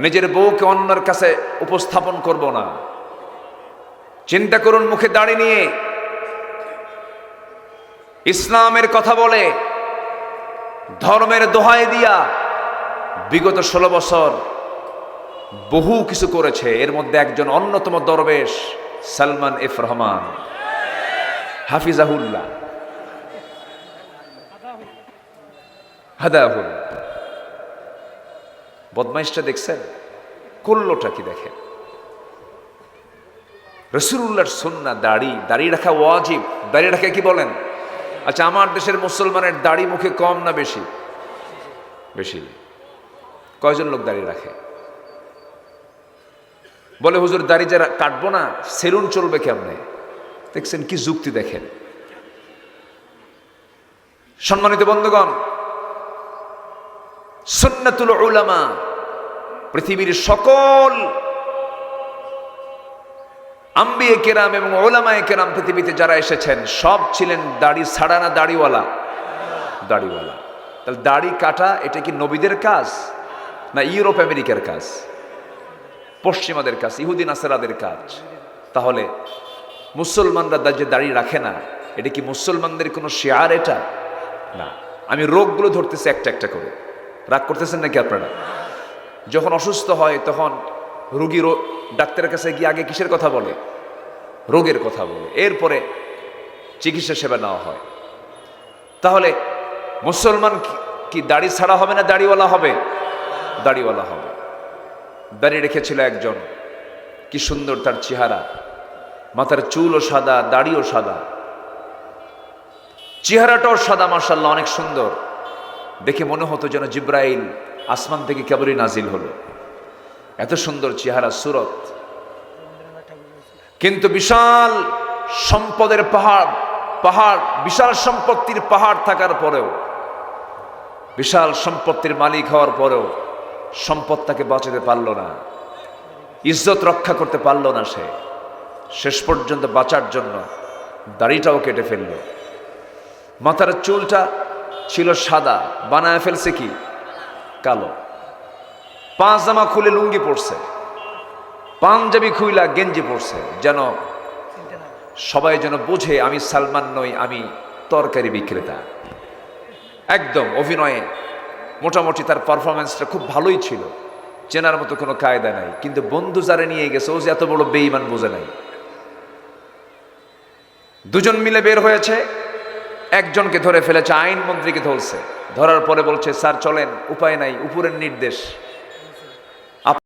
নিজের বউকে অন্যের কাছে উপস্থাপন করব না। চিন্তা করুন, মুখে দাড়ি নিয়ে ইসলামের কথা বলে, ধর্মের দোহাই দিয়া বিগত 16 বছর বহু কিছু করেছে। এর মধ্যে একজন অন্যতম দরবেশ সালমান এফ রহমান হাফিজাহুল্লাহ হাদাহুল। বদমাইশটা দেখছেন? করলোটা কি দেখেন? রাসূলুল্লাহর সুন্নাহ, দাড়ি রাখা ওয়াজিব। দাড়ি রাখা কি বলেন? আচ্ছা, আমার দেশের মুসলমানের দাড়ি মুখে কম না বেশি? বেশি। কয়জন লোক দাড়ি রাখে? বলে হুজুর দাড়ি যারা কাটবো না, সেলুন চলবে কেমনে? দেখছেন কি যুক্তি? দেখেন। সম্মানিত বন্ধুগণ, সুন্নাতুল উলামা, পৃথিবীর সকল আম্বিয়ে কেরাম এবং উলামায়ে কেরাম পৃথিবীতে যারা এসেছেন সব ছিলেন দাড়ি ছাড়া না দাড়িওয়ালা? দাড়িওয়ালা। তাহলে দাড়ি কাটা এটা কি নবীদের কাজ না ইউরোপ আমেরিকার কাজ? পশ্চিমাদের কাজ, ইহুদি নাসারাদের কাজ। তাহলে মুসলমানরা যে দাড়ি রাখে না, এটা কি মুসলমানদের কোনো শিয়ার? এটা না। আমি রোগগুলো ধরতেছি একটা একটা করে। রাগ করতেছেন নাকি আপনারা? যখন অসুস্থ হয় তখন রোগী ডাক্তারের কাছে গিয়ে আগে কিসের কথা বলে? রোগের কথা বলে, এরপরে চিকিৎসা সেবা নেওয়া হয়। তাহলে মুসলমান কি দাড়ি ছাড়া হবে না দাড়িওয়ালা হবে? দাড়িওয়ালা হবে। দাড়ি রেখেছিল একজন, কি সুন্দর তার চেহারা, মাথার চুলও সাদা, দাড়িও সাদা, চেহারাটাও সাদা, মাশাআল্লাহ অনেক সুন্দর। দেখে মনে হতো যেন জিব্রাইল আসমান থেকে কেবলই নাজিল হলো, এত সুন্দর চেহারা, সুরত। কিন্তু বিশাল সম্পদের পাহাড় বিশাল সম্পত্তির পাহাড় থাকার পরেও, বিশাল সম্পত্তির মালিক হওয়ার পরেও সম্পদ তাকে বাঁচাতে পারল না, ইজ্জত রক্ষা করতে পারল না। সে শেষ পর্যন্ত বাঁচার জন্য দাড়িটাও কেটে ফেলল। মাথার চুলটা ছিল সাদা, বানায় ফেলছে কি কালো। পাজামা খুলে লুঙ্গি পরছে, পাঞ্জাবি খুইলা গেঞ্জি পরছে, যেন সবাই যেন বোঝে আমি সালমান নই, আমি তরকারি বিক্রেতা। একদম অভিনয়ে মোটামুটি তার পারফরমেন্সটা খুব ভালোই ছিল, চেনার মতো কোনো কায়দা নাই। কিন্তু বন্ধু যারা নিয়ে গেছে, ও যে এত বড় বেঈমান বোঝে নাই। দুজন মিলে বের হয়েছে, একজনকে ধরে ফেলেছে, আইনমন্ত্রীকে ধরছে। ধরার পরে বলছে, স্যার চলেন, উপায় নাই, উপরের নির্দেশ।